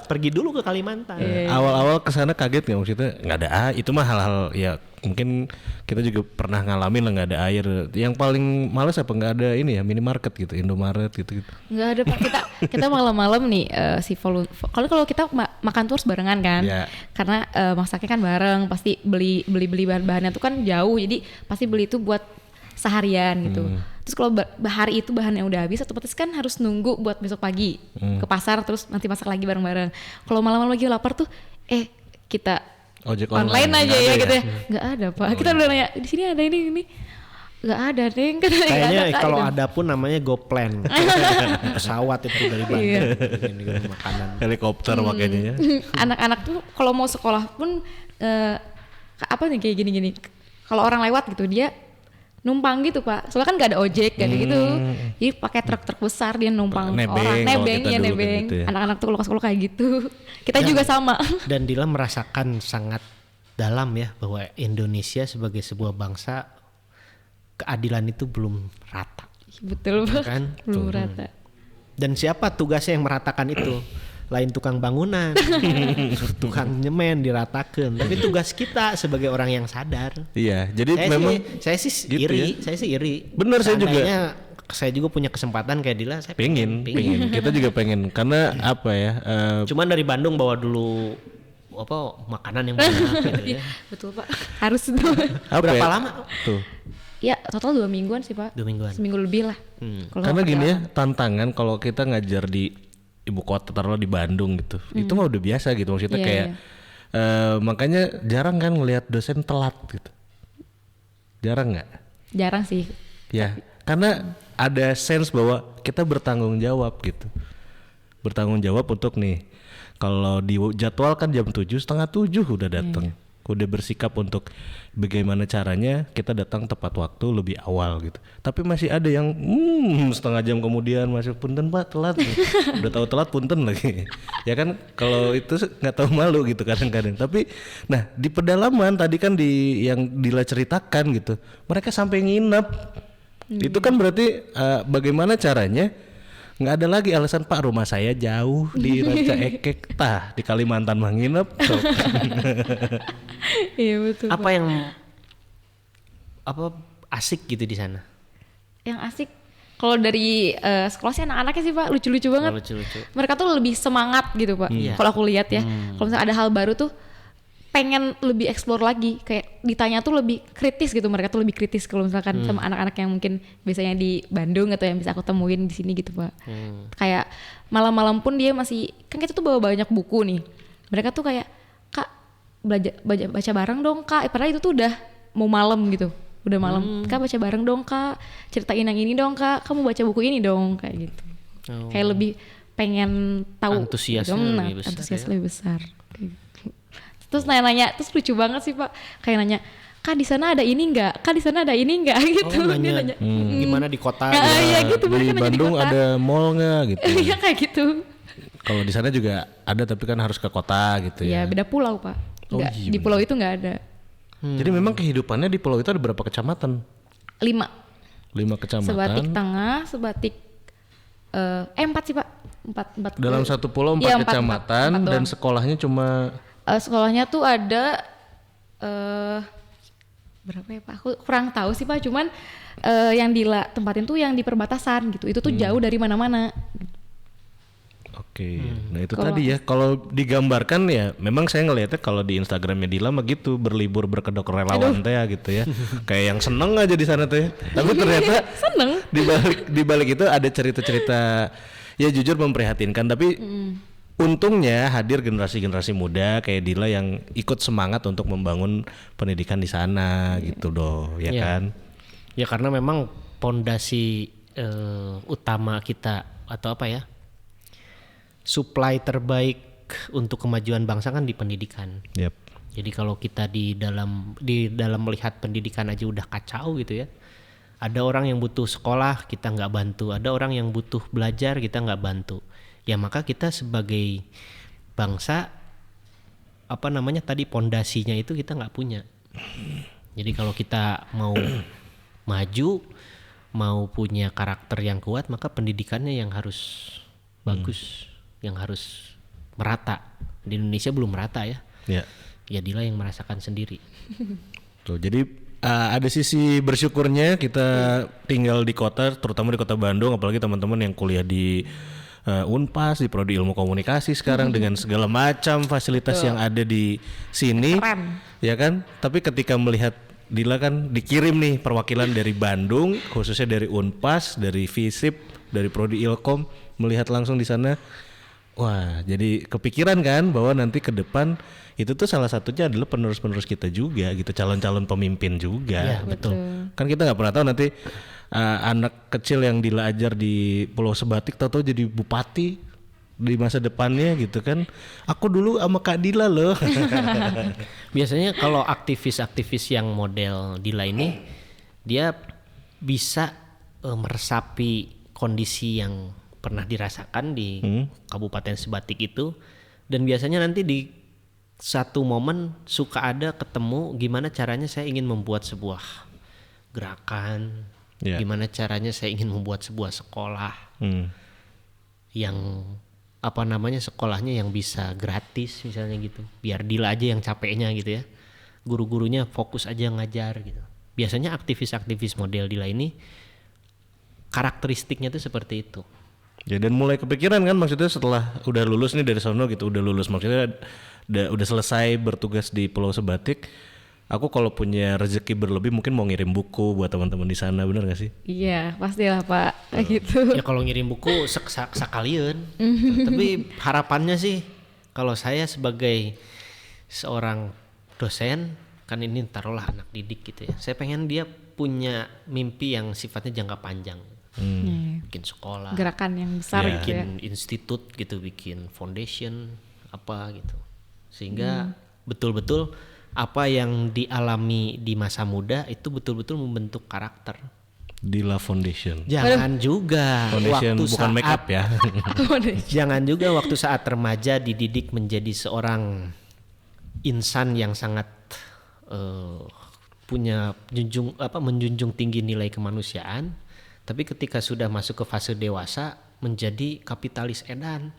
pergi dulu ke Kalimantan. Awal-awal kesana kaget nggak, maksudnya nggak ada air, itu mah hal-hal ya mungkin kita juga pernah ngalamin lah nggak ada air. Yang paling males apa nggak ada ini ya minimarket gitu, Indomaret gitu. Nggak ada Pak, kita malam-malam nih kalau kita makan tuh harus barengan kan, karena masaknya kan bareng, pasti beli bahan-bahannya tuh kan jauh, jadi pasti beli itu buat seharian gitu. Terus kalau hari itu bahannya udah habis, otomatis kan harus nunggu buat besok pagi ke pasar, terus nanti masak lagi bareng-bareng. Kalau malam-malam lagi lapar tuh kita ojek online aja ya gitu ya. Hmm. Nggak ada Pak. Kita udah nanya di sini ada ini. Nggak ada Neng. Kayaknya kalau ada pun namanya GoPlan. Pesawat itu dari Bandung ini makanan. Helikopter makanya ya. Anak-anak tuh kalau mau sekolah pun apa nih kayak gini-gini. Kalau orang lewat gitu dia numpang gitu Pak. Soalnya kan nggak ada ojek kayak gitu. Jadi pakai truk-truk besar dia numpang orang nebeng ya nebeng. Gitu ya. Anak-anak tuh kalau ke sekolah kayak gitu. Kita juga sama. Dan Dila merasakan sangat dalam ya bahwa Indonesia sebagai sebuah bangsa keadilan itu belum rata. Betul Pak. Kan? Belum rata. Dan siapa tugasnya yang meratakan itu? Lain tukang bangunan, tukang nyemen diratakan. Tapi tugas kita sebagai orang yang sadar. Iya, jadi saya sih gitu iri, ya? saya sih iri. Bener, saya juga punya kesempatan kayak Dila. Saya pengen. Kita juga pengen, karena apa ya? Cuman dari Bandung bawa dulu makanan yang banyak gitu ya. Betul Pak. Harus tuh. Berapa lama? Tuh. Ya total 2 mingguan sih Pak. 2 mingguan. Seminggu lebih lah. Karena gini ya, tantangan kalau kita ngajar di ibu kota, taruhlah di Bandung gitu, itu mah udah biasa gitu, maksudnya kayak makanya jarang kan ngelihat dosen telat gitu. Jarang nggak? Jarang sih. Ya, karena ada sense bahwa kita bertanggung jawab gitu. Bertanggung jawab untuk nih, kalau di jadwal kan jam 6:30 udah datang. Udah bersikap untuk bagaimana caranya kita datang tepat waktu lebih awal gitu. Tapi masih ada yang setengah jam kemudian masih punten Pak telat. Udah tahu telat punten lagi. Ya kan kalau itu nggak tahu malu gitu kadang-kadang. Tapi nah di pedalaman tadi kan yang Dila ceritakan gitu. Mereka sampai nginep. Itu kan berarti bagaimana caranya? Nggak ada lagi alasan Pak rumah saya jauh di Ranca Ekek, di Kalimantan mah nginep. Iya betul. Apa asik gitu di sana? Yang asik kalau dari sekolah sih anak-anaknya sih Pak lucu-lucu banget. Lucu-lucu. Mereka tuh lebih semangat gitu Pak. Kalau aku lihat ya, kalau misalnya ada hal baru tuh pengen lebih explore lagi, kayak ditanya tuh lebih kritis gitu. Mereka tuh lebih kritis kalau misalkan sama anak-anak yang mungkin biasanya di Bandung atau yang bisa aku temuin di sini gitu Pak. Kayak malam-malam pun dia masih, kan kita tuh bawa banyak buku nih. Mereka tuh kayak, Kak baca bareng dong Kak. Padahal itu tuh udah mau malam gitu, udah malam. Kak baca bareng dong Kak, ceritain yang ini dong Kak, kamu baca buku ini dong, kayak gitu. Kayak lebih pengen tahu. Antusiasnya lebih besar. Terus nanya-nanya, terus lucu banget sih Pak, kayak nanya, Kak di sana ada ini nggak? Kak di sana ada ini nggak? Gitu. Dia nanya, gimana di kota? Iya gitu. Di Bandung ada mall nggak gitu? Iya kayak gitu. Kalau di sana juga ada, tapi kan harus ke kota gitu ya. Iya beda pulau Pak. Di pulau itu nggak ada. Jadi memang kehidupannya di pulau itu ada berapa kecamatan? 5 kecamatan. Sebatik Tengah, Sebatik 4 sih Pak. 4 dalam satu pulau 4 kecamatan. 4 dan sekolahnya cuma sekolahnya tuh ada berapa ya Pak? Aku kurang tahu sih Pak, cuman yang Dila tempatin tuh yang di perbatasan gitu. Itu tuh jauh dari mana-mana. Oke, nah itu Kalau tadi ya, kalau digambarkan ya, memang saya ngelihatnya kalau di Instagramnya Dila mah gitu, berlibur berkedok relawan teh ya gitu ya, kayak yang seneng aja di sana teh. Tapi ternyata seneng. di balik itu ada cerita-cerita ya jujur memprihatinkan, tapi untungnya hadir generasi-generasi muda kayak Dila yang ikut semangat untuk membangun pendidikan di sana gitu doh, ya Iya. kan? Ya karena memang pondasi utama kita atau apa ya, supply terbaik untuk kemajuan bangsa kan di pendidikan. Yep. Jadi kalau kita di dalam melihat pendidikan aja udah kacau gitu ya. Ada orang yang butuh sekolah kita nggak bantu, ada orang yang butuh belajar kita nggak bantu. Ya maka kita sebagai bangsa apa namanya tadi pondasinya itu kita nggak punya. Jadi kalau kita mau maju, mau punya karakter yang kuat, maka pendidikannya yang harus bagus, yang harus merata. Di Indonesia belum merata ya. Ya. Ya Dila yang merasakan sendiri. Tuh, jadi ada sisi bersyukurnya kita tinggal di kota, terutama di kota Bandung, apalagi teman-teman yang kuliah di Unpas, di Prodi Ilmu Komunikasi sekarang dengan segala macam fasilitas yang ada di sini, Keren. ya kan? Tapi ketika melihat Dila kan dikirim nih perwakilan dari Bandung, khususnya dari Unpas, dari FISIP, dari Prodi Ilkom, melihat langsung di sana. Wah, jadi kepikiran kan bahwa nanti ke depan itu tuh salah satunya adalah penerus-penerus kita juga gitu, calon-calon pemimpin juga. Iya, betul. Kan kita nggak pernah tahu nanti anak kecil yang Dila ajar di Pulau Sebatik tahu-tahu jadi bupati di masa depannya gitu kan. Aku dulu sama Kak Dila loh. Biasanya kalau aktivis-aktivis yang model Dila ini dia bisa meresapi kondisi yang pernah dirasakan di Kabupaten Sebatik itu, dan biasanya nanti di satu momen suka ada ketemu gimana caranya saya ingin membuat sebuah gerakan, gimana caranya saya ingin membuat sebuah sekolah yang apa namanya sekolahnya yang bisa gratis misalnya gitu, biar Dila aja yang capeknya gitu ya, guru-gurunya fokus aja ngajar gitu. Biasanya aktivis-aktivis model Dila ini karakteristiknya tuh seperti itu. Ya, dan mulai kepikiran kan maksudnya setelah udah lulus nih dari sono gitu, udah lulus maksudnya udah selesai bertugas di Pulau Sebatik. Aku kalau punya rezeki berlebih mungkin mau ngirim buku buat teman-teman di sana, bener gak sih? Iya, pastilah Pak. Kayak gitu. Ya kalau ngirim buku sekalian. Tapi harapannya sih kalau saya sebagai seorang dosen, kan ini taruhlah anak didik gitu ya. Saya pengen dia punya mimpi yang sifatnya jangka panjang. Bikin sekolah, Gerakan yang besar gitu ya. bikin institut gitu, bikin foundation apa gitu. Sehingga betul-betul apa yang dialami di masa muda itu betul-betul membentuk karakter. Dila Foundation. Jangan juga Foundation waktu bukan saat make up ya. jangan juga waktu saat remaja dididik menjadi seorang insan yang sangat punya menjunjung tinggi nilai kemanusiaan, tapi ketika sudah masuk ke fase dewasa menjadi kapitalis edan.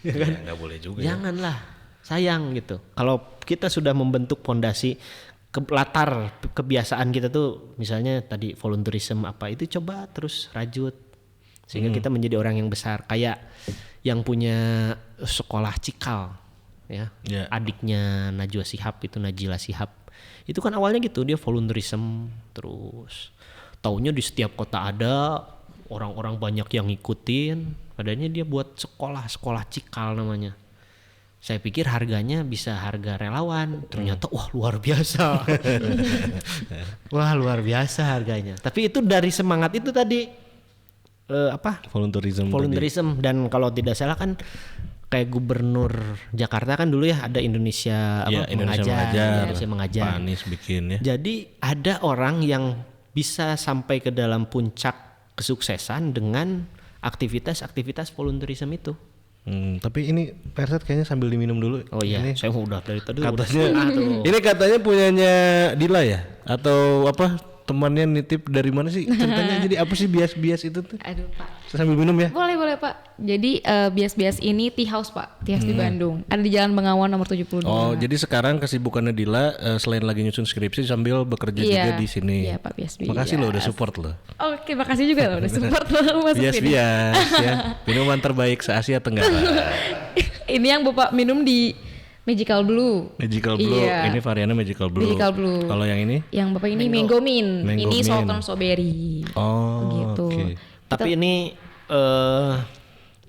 Ya kan? Nggak boleh juga. Janganlah, sayang gitu. Kalau kita sudah membentuk fondasi latar kebiasaan kita tuh, misalnya tadi volunteerism apa itu, coba terus rajut sehingga kita menjadi orang yang besar. Kayak yang punya sekolah Cikal ya, adiknya Najwa Shihab itu, Najila Shihab itu kan awalnya gitu, dia volunteerism terus taunya di setiap kota ada orang-orang banyak yang ngikutin, padahal dia buat sekolah Cikal namanya. Saya pikir harganya bisa harga relawan, ternyata wah luar biasa. Wah luar biasa harganya. Tapi itu dari semangat itu tadi volunteerism. Dan kalau tidak salah kan kayak gubernur Jakarta kan dulu ya ada Indonesia mengajar. Pak Anies bikin ya. Jadi ada orang yang bisa sampai ke dalam puncak kesuksesan dengan aktivitas volunteerism itu. Tapi ini Perset kayaknya sambil diminum dulu. Oh iya, ini saya udah dari tadi katanya tuh. ini katanya punyanya Dila ya? Atau apa? temannya nitip dari mana sih ceritanya? Jadi apa sih bias-bias itu tuh? Aduh Pak. Sambil minum ya. Boleh Pak. Jadi bias-bias ini tea house Pak, tea house di Bandung. Ada di Jalan Bengawan nomor 72. Oh, jadi sekarang kesibukannya Dila selain lagi nyusun skripsi sambil bekerja juga di sini. Iya Pak, bias-bias. Makasih lo udah support lo. Oke, makasih juga loh udah support lo masuk sini. Bias-bias ya. Minuman terbaik se-Asia Tenggara. Ini yang Bapak minum di Magical Blue. Magical Blue. Iya. Ini variannya Magical Blue. Magical Blue. Kalau yang ini? Yang Bapak ini Mango Mint. Mango Ini Mint. Sultan Strawberry. Oh, gitu. oke. Tapi ini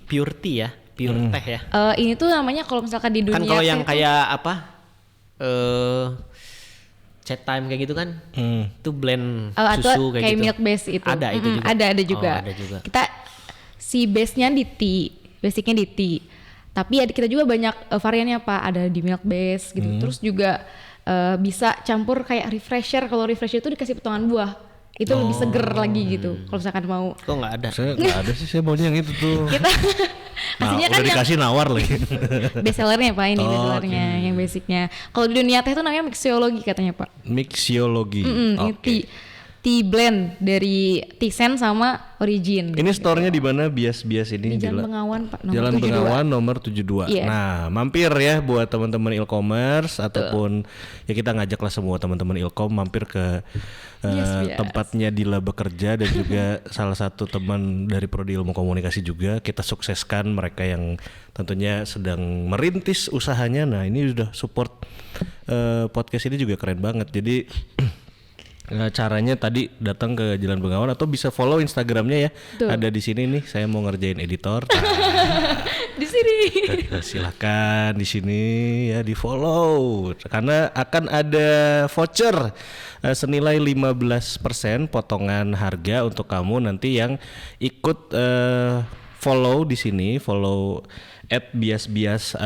pure tea ya, pure teh ya. Ini tuh namanya kalau misalkan di dunia Kan kalau yang teh tuh- kayak apa? Chat time kayak gitu kan? Itu blend atau susu kayak gitu. milk base itu. Ada itu juga. Ada juga. Oh, ada juga. Kita si base-nya di tea, basicnya di tea. Tapi ada kita juga banyak variannya Pak. Ada di milk base gitu. Terus juga bisa campur kayak refresher. Kalau refresher itu dikasih potongan buah. Itu lebih seger lagi gitu. Kalau misalkan mau Kok nggak ada? Saya nggak ada sih, saya maunya yang itu tuh. kita aslinya Udah kan yang dikasih nawar lagi. best sellernya Pak ini best sellernya yang basicnya. Kalau di dunia teh itu namanya mixology katanya Pak. Mixology. Ini tea blend dari Tizen sama Origin. Ini store-nya di mana bias-bias ini? Di Jalan Dila? Bengawan Pak, nomor Jalan 72. Bengawan nomor 72. Iya. Nah, mampir ya buat teman-teman Ilkomers ataupun ya kita ngajaklah semua teman-teman Ilkom mampir ke Bias. tempatnya Dila bekerja dan juga salah satu teman dari Prodi Ilmu Komunikasi juga. Kita sukseskan mereka yang tentunya sedang merintis usahanya. Nah, ini sudah support podcast ini juga keren banget. Jadi caranya tadi datang ke Jalan Bengawan atau bisa follow Instagramnya ya. Tuh. Ada di sini nih. Saya mau ngerjain editor. Di sini. Silakan di sini ya di follow karena akan ada voucher senilai 15% potongan harga untuk kamu nanti yang ikut follow di sini, follow @bias-bias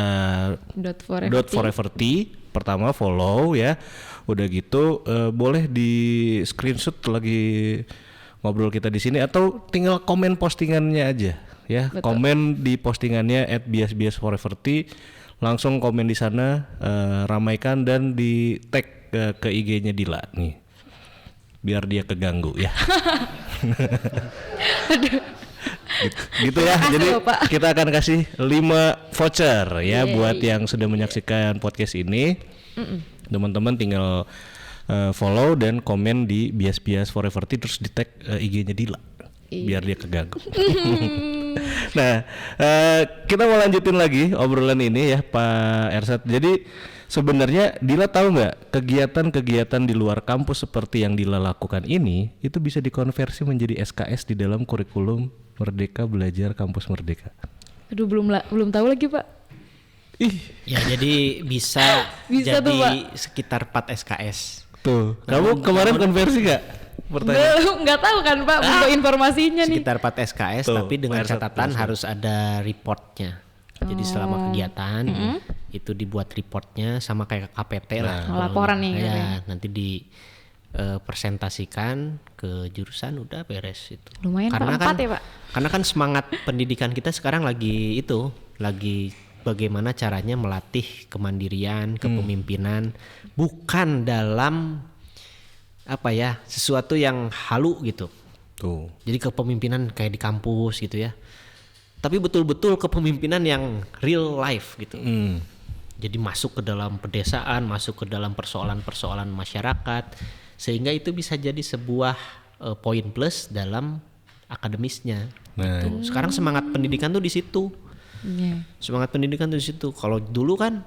.forever_tea. Pertama follow ya. Udah gitu boleh di screenshot lagi ngobrol kita di sini atau tinggal komen postingannya aja ya. Betul. Komen di postingannya @bias_forever_tea, langsung komen di sana, ramaikan dan di tag ke IG-nya Dila nih. Biar dia keganggu ya. gitu ya. Makasih Jadi loh, Pak. kita akan kasih 5 voucher ya buat yang sudah menyaksikan podcast ini. Teman-teman tinggal follow dan komen di bias-bias forever tea terus di tag IG-nya Dila biar dia keganggu. Nah, kita mau lanjutin lagi obrolan ini ya Pak Ersat. Jadi sebenarnya Dila tahu nggak kegiatan-kegiatan di luar kampus seperti yang Dila lakukan ini itu bisa dikonversi menjadi SKS di dalam kurikulum Merdeka Belajar Kampus Merdeka. Aduh belum tahu lagi Pak. Ih, Ya jadi bisa Bisa jadi tuh, Pak. sekitar 4 SKS. tuh. Kamu kemarin konversi nggak? Pertanyaan. Belum, nggak tahu kan Pak untuk informasinya nih. Sekitar 4 SKS Tuh, tapi dengan Pak Ersat, catatan harus ada reportnya. Jadi selama kegiatan itu dibuat reportnya sama kayak KPT lah. Laporan nih, Ya, katanya. nanti di presentasikan ke jurusan udah beres itu. Lumayan Pak, 4 ya Pak. Karena kan semangat pendidikan kita sekarang lagi bagaimana caranya melatih kemandirian, kepemimpinan bukan dalam sesuatu yang halu gitu. Tuh. Jadi kepemimpinan kayak di kampus gitu ya. Tapi betul-betul kepemimpinan yang real life gitu. Jadi masuk ke dalam pedesaan, masuk ke dalam persoalan-persoalan masyarakat, sehingga itu bisa jadi sebuah poin plus dalam akademisnya. Nah, Gitu. Sekarang semangat pendidikan tuh di situ. Iya. Semangat pendidikan tuh di situ. Kalau dulu kan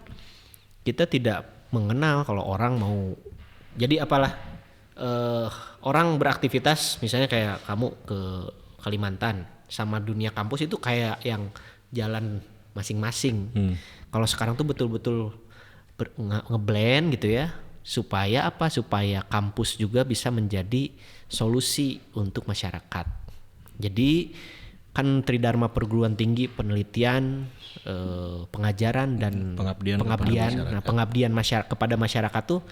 kita tidak mengenal kalau orang mau jadi orang beraktivitas misalnya kayak kamu ke Kalimantan sama dunia kampus itu kayak yang jalan masing-masing. Kalau sekarang tuh betul-betul ngeblend gitu ya supaya kampus juga bisa menjadi solusi untuk masyarakat. Jadi kan Tridharma Perguruan Tinggi penelitian, pengajaran dan Pengabdian pengabdian kepada masyarakat tuh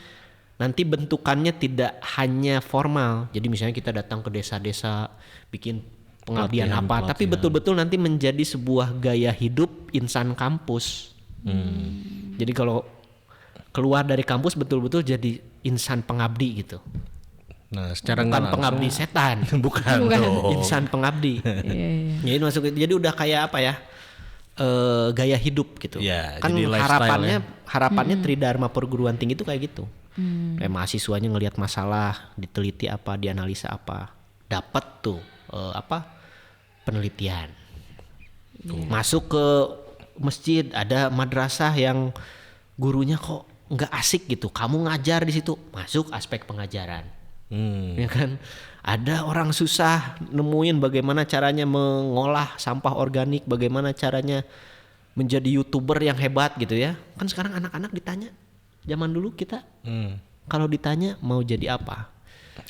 nanti bentukannya tidak hanya formal. Jadi misalnya kita datang ke desa-desa bikin pengabdian Pelatihan. tapi betul-betul nanti menjadi sebuah gaya hidup insan kampus. Jadi kalau keluar dari kampus betul-betul jadi insan pengabdi gitu. Nah, secara Bukan nggak langsung pengabdi setan. bukan dong. Insan pengabdi. Iya. Jadi masuk jadi udah kayak apa ya? Gaya hidup gitu. Ya, Kan jadi lifestyle harapannya Tridharma perguruan tinggi itu kayak gitu. Kayak mahasiswanya ngelihat masalah, diteliti apa, dianalisa apa, dapat tuh penelitian. Masuk ke masjid ada madrasah yang gurunya kok nggak asik gitu, kamu ngajar di situ, masuk aspek pengajaran. Ya kan, ada orang susah nemuin bagaimana caranya mengolah sampah organik, bagaimana caranya menjadi YouTuber yang hebat gitu ya. Kan sekarang anak-anak ditanya, zaman dulu kita kalau ditanya mau jadi apa,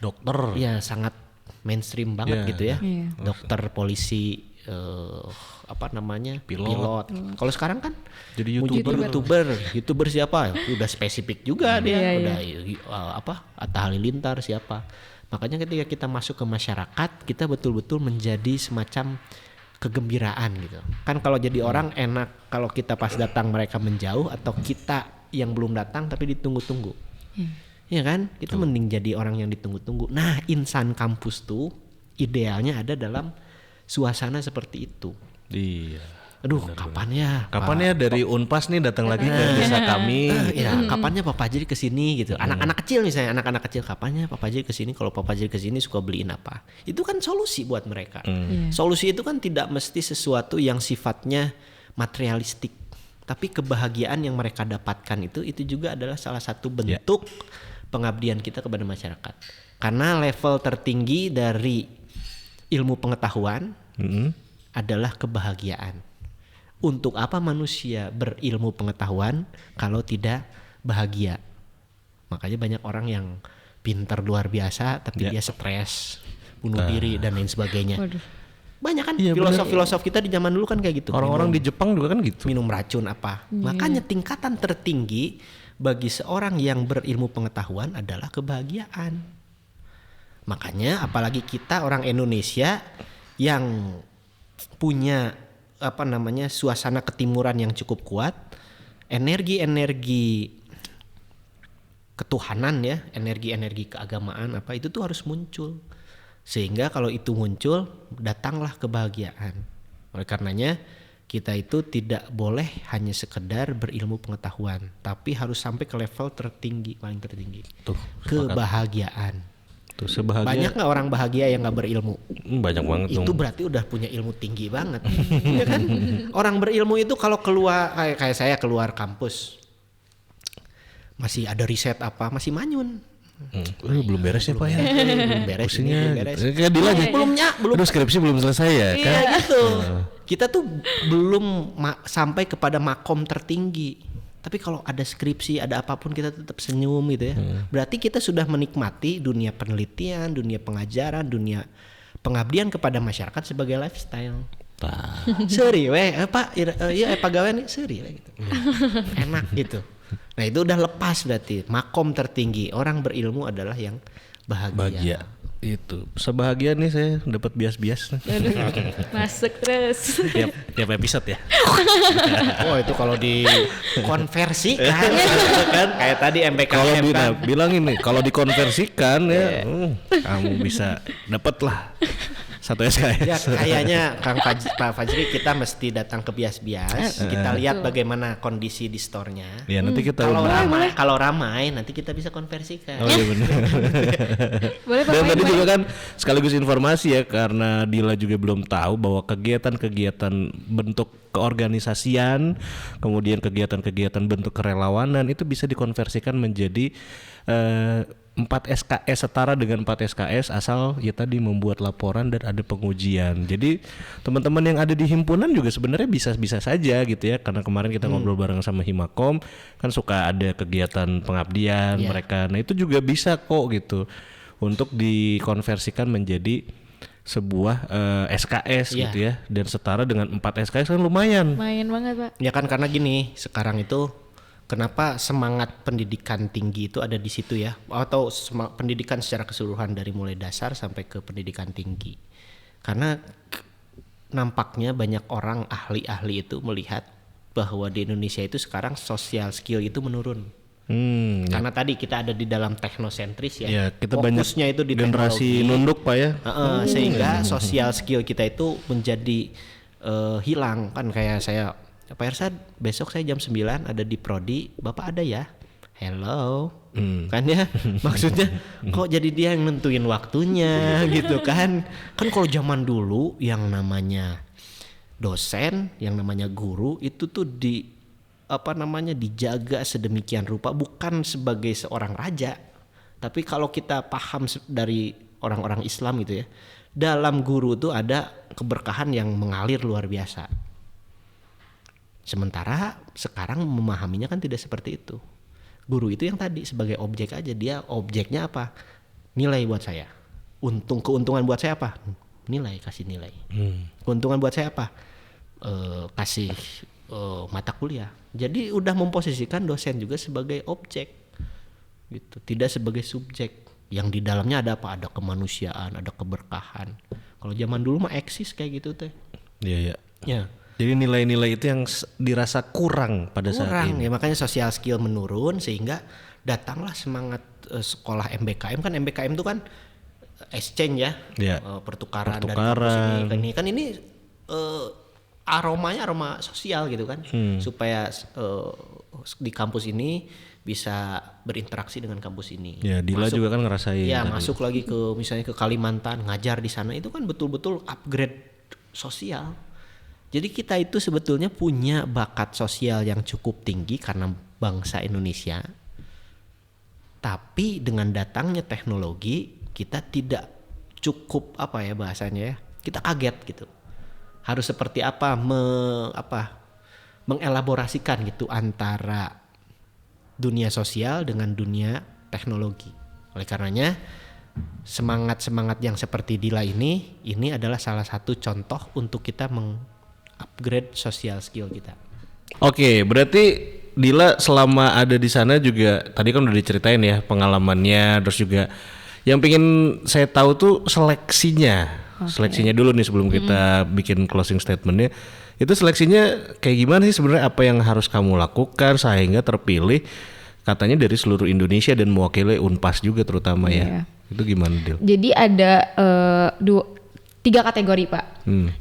Dokter. ya sangat mainstream banget Iya. gitu ya. Iya. Dokter, polisi, pilot. Kalau sekarang kan Jadi YouTuber siapa? Udah spesifik juga dia. Iya, Udah Atta Halilintar siapa? Makanya ketika kita masuk ke masyarakat, kita betul-betul menjadi semacam kegembiraan gitu. Kan kalau jadi orang enak kalau kita pas datang mereka menjauh, atau kita yang belum datang tapi ditunggu-tunggu. Iya kan? Kita mending jadi orang yang ditunggu-tunggu. Nah, insan kampus tuh idealnya ada dalam suasana seperti itu. Iya. Aduh, kapan ya dari Unpas nih datang lagi ke desa kami. ya kapannya Papa Jiri kesini gitu. Anak-anak kecil misalnya, anak-anak kecil, kapannya Papa Jiri kesini, kalau Papa Jiri kesini suka beliin apa. Itu kan solusi buat mereka. Solusi itu kan tidak mesti sesuatu yang sifatnya materialistik, tapi kebahagiaan yang mereka dapatkan itu juga adalah salah satu bentuk pengabdian kita kepada masyarakat. Karena level tertinggi dari ilmu pengetahuan adalah kebahagiaan. Untuk apa manusia berilmu pengetahuan kalau tidak bahagia? Makanya banyak orang yang pintar luar biasa tapi dia stres, bunuh diri dan lain sebagainya. Waduh. Banyak kan Iya, filosof kita di zaman dulu kan kayak gitu. Orang-orang di Jepang juga kan gitu. Minum racun apa. Makanya tingkatan tertinggi bagi seorang yang berilmu pengetahuan adalah kebahagiaan. Makanya apalagi kita orang Indonesia yang punya suasana ketimuran yang cukup kuat, energi ketuhanan ya, energi keagamaan itu tuh harus muncul. Sehingga kalau itu muncul, datanglah kebahagiaan. Oleh karenanya kita itu tidak boleh hanya sekedar berilmu pengetahuan, tapi harus sampai ke level tertinggi, paling tertinggi. Tuh, kebahagiaan. Tuh sebahagia. Banyak nggak orang bahagia yang nggak berilmu? Banyak banget Itu dong. berarti udah punya ilmu tinggi banget. Ya kan? Orang berilmu itu kalau keluar kayak saya keluar kampus masih ada riset apa, masih manyun. Belum beres ya Pak ya. Belum beres. Pusingnya. Belum beres. Kayak Dila aja. Belum. Aduh, skripsi belum selesai ya kan. Iya gitu. Kita tuh belum sampai kepada makom tertinggi. Tapi kalau ada skripsi, ada apapun, kita tetap senyum gitu ya. Berarti kita sudah menikmati dunia penelitian, dunia pengajaran, dunia pengabdian kepada masyarakat sebagai lifestyle. Seri weh, Pak, pegawai nih seri weh gitu. Enak gitu. Nah, itu udah lepas berarti makom tertinggi. Orang berilmu adalah yang bahagia. Itu sebahagia nih saya dapat bias-bias Masuk terus. tiap episode ya. Oh, itu kalau dikonversikan kan kayak tadi Kalau MPKM kan. bilangin nih, kalau dikonversikan ya, kamu bisa dapat lah 1 SKS. Ya kayaknya Pak Fajri kita mesti datang ke Bias-Bias. Kita lihat bagaimana kondisi di store-nya. Ya nanti kita Kalau ramai nanti kita bisa konversikan. Oh iya benar. Boleh Pak. Dan tadi juga kan sekaligus informasi ya, karena Dila juga belum tahu bahwa kegiatan-kegiatan bentuk keorganisasian, kemudian kegiatan-kegiatan bentuk kerelawanan itu bisa dikonversikan menjadi 4 SKS, setara dengan 4 SKS asal ya tadi membuat laporan dan ada pengujian. Jadi teman-teman yang ada di himpunan juga sebenarnya bisa saja gitu ya, karena kemarin kita ngobrol bareng sama Himakom kan suka ada kegiatan pengabdian mereka. Nah itu juga bisa kok gitu untuk dikonversikan menjadi sebuah SKS gitu ya, dan setara dengan 4 SKS kan lumayan. Lumayan banget Pak. Ya kan, karena gini, sekarang itu kenapa semangat pendidikan tinggi itu ada di situ ya, atau pendidikan secara keseluruhan dari mulai dasar sampai ke pendidikan tinggi. Karena nampaknya banyak orang ahli-ahli itu melihat bahwa di Indonesia itu sekarang social skill itu menurun. Karena tadi kita ada di dalam teknosentris ya. Ya, kita fokusnya banyak itu di generasi teknologi. nunduk Pak ya. Sehingga social skill kita itu menjadi hilang kan. Kayak saya, Pak Ersad besok saya jam 9 ada di Prodi, Bapak ada ya? Hello, kan ya, maksudnya kok jadi dia yang nentuin waktunya gitu kan kalau zaman dulu yang namanya dosen, yang namanya guru itu tuh dijaga sedemikian rupa, bukan sebagai seorang raja, tapi kalau kita paham dari orang-orang Islam gitu ya, dalam guru tuh ada keberkahan yang mengalir luar biasa. Sementara sekarang memahaminya kan tidak seperti itu. Guru itu yang tadi sebagai objek aja, dia objeknya apa? Nilai buat saya. Keuntungan buat saya apa? Nilai, kasih nilai. Keuntungan buat saya apa? Kasih mata kuliah. Jadi udah memposisikan dosen juga sebagai objek, gitu. Tidak sebagai subjek yang di dalamnya ada apa? Ada kemanusiaan, ada keberkahan. Kalau zaman dulu mah eksis kayak gitu teh. Iya. Ya. Jadi nilai-nilai itu yang dirasa kurang pada saat ini. Ya, makanya social skill menurun sehingga datanglah semangat sekolah MBKM. Kan MBKM itu kan exchange ya, pertukaran dari kampus ini ke ini. Kan ini aromanya aroma sosial gitu kan, supaya di kampus ini bisa berinteraksi dengan kampus ini. Ya, Dila juga kan ngerasain. Ya, masuk lagi ke misalnya ke Kalimantan, ngajar di sana itu kan betul-betul upgrade sosial. Jadi kita itu sebetulnya punya bakat sosial yang cukup tinggi karena bangsa Indonesia. Tapi dengan datangnya teknologi kita tidak cukup bahasanya ya. Kita kaget gitu. Harus seperti apa mengelaborasikan gitu antara dunia sosial dengan dunia teknologi. Oleh karenanya semangat yang seperti Dila ini adalah salah satu contoh untuk kita upgrade social skill kita. Oke, berarti Dila selama ada di sana juga tadi kan udah diceritain ya pengalamannya, terus juga yang pengen saya tahu tuh seleksinya. Seleksinya dulu nih sebelum kita bikin closing statementnya. Itu seleksinya kayak gimana sih sebenarnya, apa yang harus kamu lakukan sehingga terpilih katanya dari seluruh Indonesia dan mewakili Unpas juga terutama ya. Itu gimana Dil? Jadi ada 3 kategori Pak.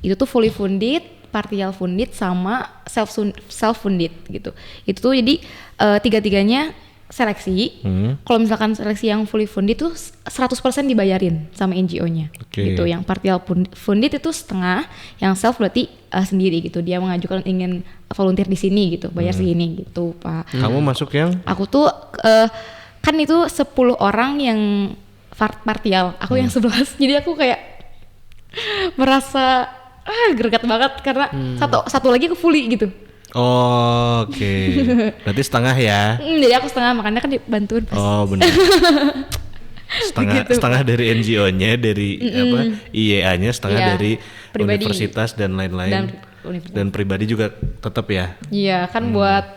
Itu tuh fully funded, partial funded sama self funded gitu. Itu tuh jadi 3-tiganya seleksi. Kalau misalkan seleksi yang fully funded tuh 100% dibayarin sama NGO-nya. Gitu. Yang partial funded itu setengah, yang self berarti sendiri gitu. Dia mengajukan ingin volunteer di sini gitu, bayar segini gitu, Pak. Kamu masuk yang? Aku tuh kan itu 10 orang yang partial, aku yang 11. Jadi aku kayak merasa greget banget karena satu lagi aku fully gitu. Oh, oke. Berarti setengah ya? Jadi aku setengah, makanya kan dibantuin pas. Oh benar. setengah dari NGO-nya, dari IEA-nya, setengah dari pribadi, universitas dan lain-lain. Dan pribadi juga tetap ya? Iya kan buat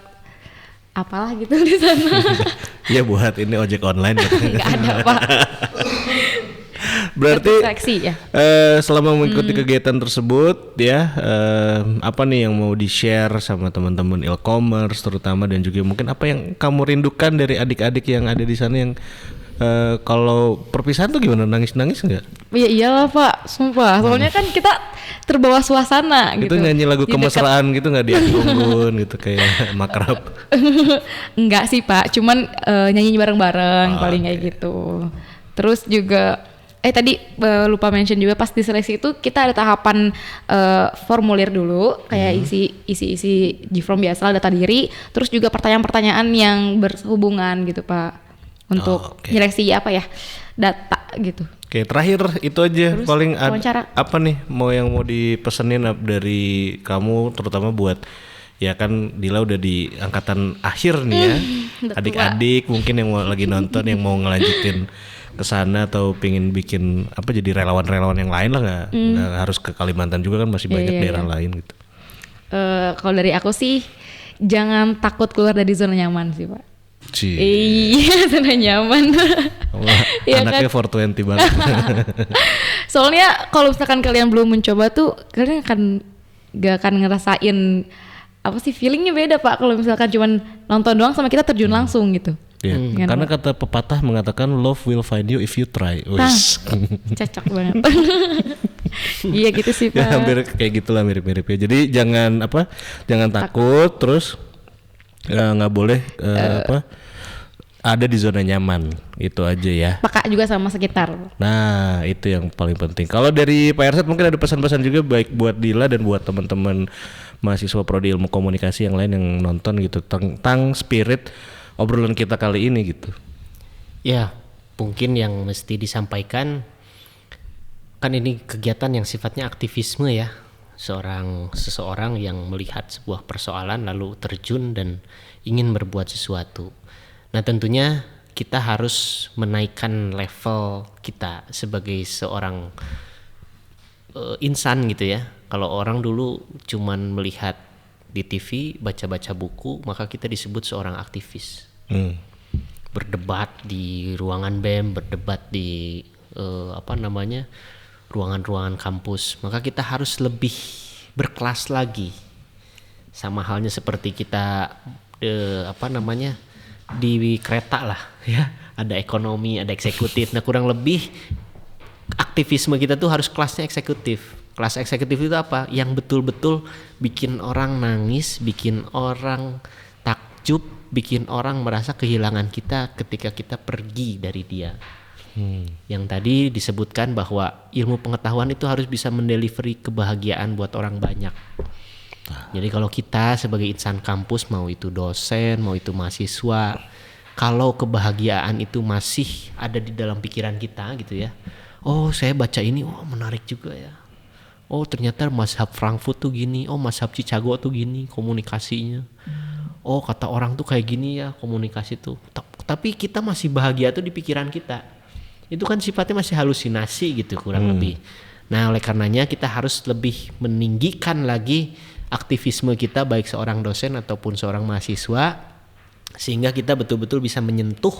apalah gitu di sana. Iya buat ini ojek online. Nggak ada Pak. Berarti seleksi, ya? Selama mengikuti kegiatan tersebut ya, apa nih yang mau di-share sama teman-teman e-commerce terutama, dan juga mungkin apa yang kamu rindukan dari adik-adik yang ada di sana yang kalau perpisahan tuh gimana, nangis-nangis nggak? Iya iyalah Pak, sumpah. Soalnya kan kita terbawa suasana gitu. Itu nyanyi lagu kemesraan gitu nggak di unggun gitu kayak Makrab? Enggak sih Pak, cuman nyanyi bareng-bareng paling kayak gitu. Terus juga tadi lupa mention juga pas di seleksi itu kita ada tahapan formulir dulu kayak isi G-form biasa, data diri, terus juga pertanyaan-pertanyaan yang berhubungan gitu Pak untuk nyeleksi data gitu. Oke, terakhir itu aja. Terus, paling apa nih yang mau dipesenin dari kamu terutama buat ya kan Dila udah di angkatan akhir nih ya. Adik-adik mungkin yang lagi nonton yang mau ngelanjutin ke sana atau pengen bikin jadi relawan-relawan yang lain lah, nggak harus ke Kalimantan juga kan, masih banyak daerah lain gitu. Kalau dari aku sih jangan takut keluar dari zona nyaman sih Pak. Iya, zona nyaman. Ya, anaknya kan? 420 banget. Soalnya kalau misalkan kalian belum mencoba tuh kalian gak akan ngerasain apa sih feelingnya beda Pak kalau misalkan cuman nonton doang sama kita terjun langsung gitu. Ya, Kan, karena Pak? kata pepatah mengatakan love will find you if you try. Nah, Wis. cocok banget. Iya gitu sih Pak. Ya hampir kayak gitulah mirip-mirip ya. Jadi jangan takut, terus nggak boleh ada di zona nyaman, itu aja ya. Peka juga sama sekitar. Nah itu yang paling penting. Kalau dari Pak Ersat mungkin ada pesan-pesan juga baik buat Dila dan buat teman-teman mahasiswa prodi ilmu komunikasi yang lain yang nonton gitu tentang spirit obrolan kita kali ini gitu. Ya, mungkin yang mesti disampaikan kan ini kegiatan yang sifatnya aktivisme ya. Seseorang yang melihat sebuah persoalan lalu terjun dan ingin berbuat sesuatu. Nah, tentunya kita harus menaikkan level kita sebagai seorang insan gitu ya. Kalau orang dulu cuman melihat di TV, baca-baca buku, maka kita disebut seorang aktivis. Berdebat di ruangan BEM, berdebat di ruangan-ruangan kampus, maka kita harus lebih berkelas lagi. Sama halnya seperti kita di kereta lah ya, ada ekonomi, ada eksekutif. Nah, kurang lebih aktivisme kita tuh harus kelasnya eksekutif. Kelas eksekutif itu apa? Yang betul-betul bikin orang nangis, bikin orang takjub, bikin orang merasa kehilangan kita ketika kita pergi dari dia. Yang tadi disebutkan bahwa ilmu pengetahuan itu harus bisa mendelivery kebahagiaan buat orang banyak. Jadi kalau kita sebagai insan kampus, mau itu dosen, mau itu mahasiswa, kalau kebahagiaan itu masih ada di dalam pikiran kita gitu ya. Oh, saya baca ini, oh menarik juga ya. Oh, ternyata mazhab Frankfurt tuh gini, oh mazhab Chicago tuh gini komunikasinya. Oh, kata orang tuh kayak gini ya komunikasi tuh. Tapi kita masih bahagia tuh di pikiran kita. Itu kan sifatnya masih halusinasi gitu kurang lebih. Nah, oleh karenanya kita harus lebih meninggikan lagi aktivisme kita baik seorang dosen ataupun seorang mahasiswa, sehingga kita betul-betul bisa menyentuh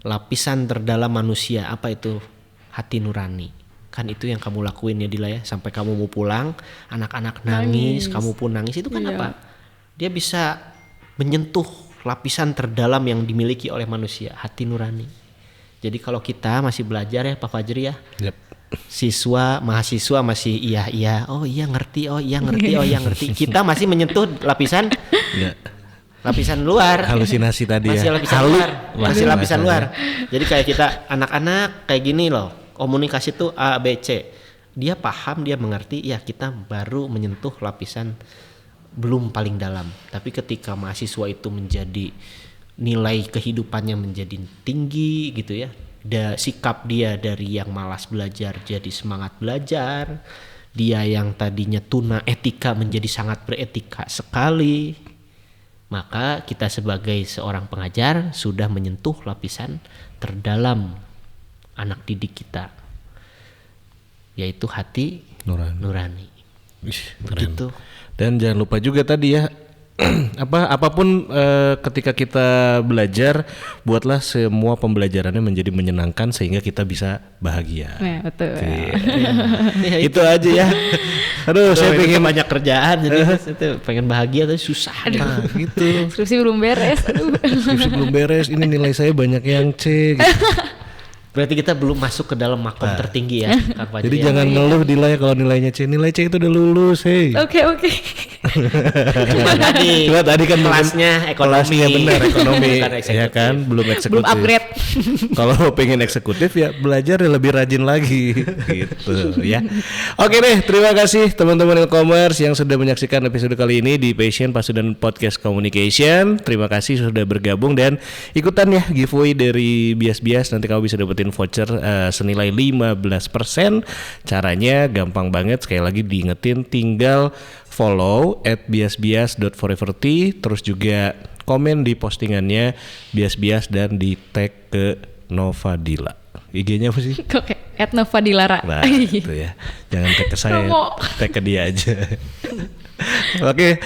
lapisan terdalam manusia. Apa itu? Hati nurani. Kan itu yang kamu lakuin ya Dila ya, sampai kamu mau pulang anak-anak nangis, kamu pun nangis. Itu kan apa? Dia bisa menyentuh lapisan terdalam yang dimiliki oleh manusia, hati nurani. Jadi kalau kita masih belajar ya Pak Fajri ya, mahasiswa masih iya, oh iya ngerti, kita masih menyentuh lapisan lapisan luar, halusinasi tadi masih ya, masih lapisan luar. Jadi kayak kita anak-anak kayak gini loh, komunikasi tuh A, B, C, dia paham, dia mengerti, ya kita baru menyentuh lapisan belum paling dalam. Tapi ketika mahasiswa itu menjadi nilai kehidupannya menjadi tinggi gitu ya, sikap dia dari yang malas belajar jadi semangat belajar, dia yang tadinya tuna etika menjadi sangat beretika sekali, maka kita sebagai seorang pengajar sudah menyentuh lapisan terdalam anak didik kita, yaitu hati nurani. Begitu. Dan jangan lupa juga tadi ya, apapun ketika kita belajar, buatlah semua pembelajarannya menjadi menyenangkan sehingga kita bisa bahagia. Nah, betul. Itu aja ya. Aduh, saya pengen banyak kerjaan jadi itu pengen bahagia tapi susah. Nah, gitu. Skripsi belum beres. Skripsi belum beres, ini nilai saya banyak yang C gitu. Berarti kita belum masuk ke dalam makom tertinggi ya, Kang Fajri. Jadi jangan ngeluh Dila ya kalau nilainya C. Nilai C itu udah lulus, hey. Oke. Cuma tadi kan kelasnya ekonomi. Kelasnya benar ekonomi, Bukan eksekutif. ya kan, belum eksekutif. Belum upgrade. Kalau pengen eksekutif ya belajar ya lebih rajin lagi, gitu ya. Oke deh, terima kasih teman-teman e-commerce yang sudah menyaksikan episode kali ini di Passion Pasundan Podcast Communication. Terima kasih sudah bergabung dan ikutan ya giveaway dari Bias-Bias. Nanti kamu bisa dapetin voucher senilai 15%. Caranya gampang banget, sekali lagi diingetin, tinggal follow @biasbias.foreverT, terus juga komen di postingannya Bias-Bias dan di tag ke Nova Dila. IG-nya apa sih? Oke, @novadilara. Nah, itu ya. Jangan tag ke saya, tag ke dia aja. Oke,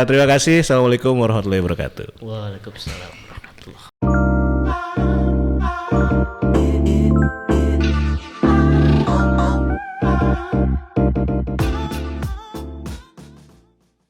terima kasih. Assalamualaikum warahmatullahi wabarakatuh. Waalaikumsalam.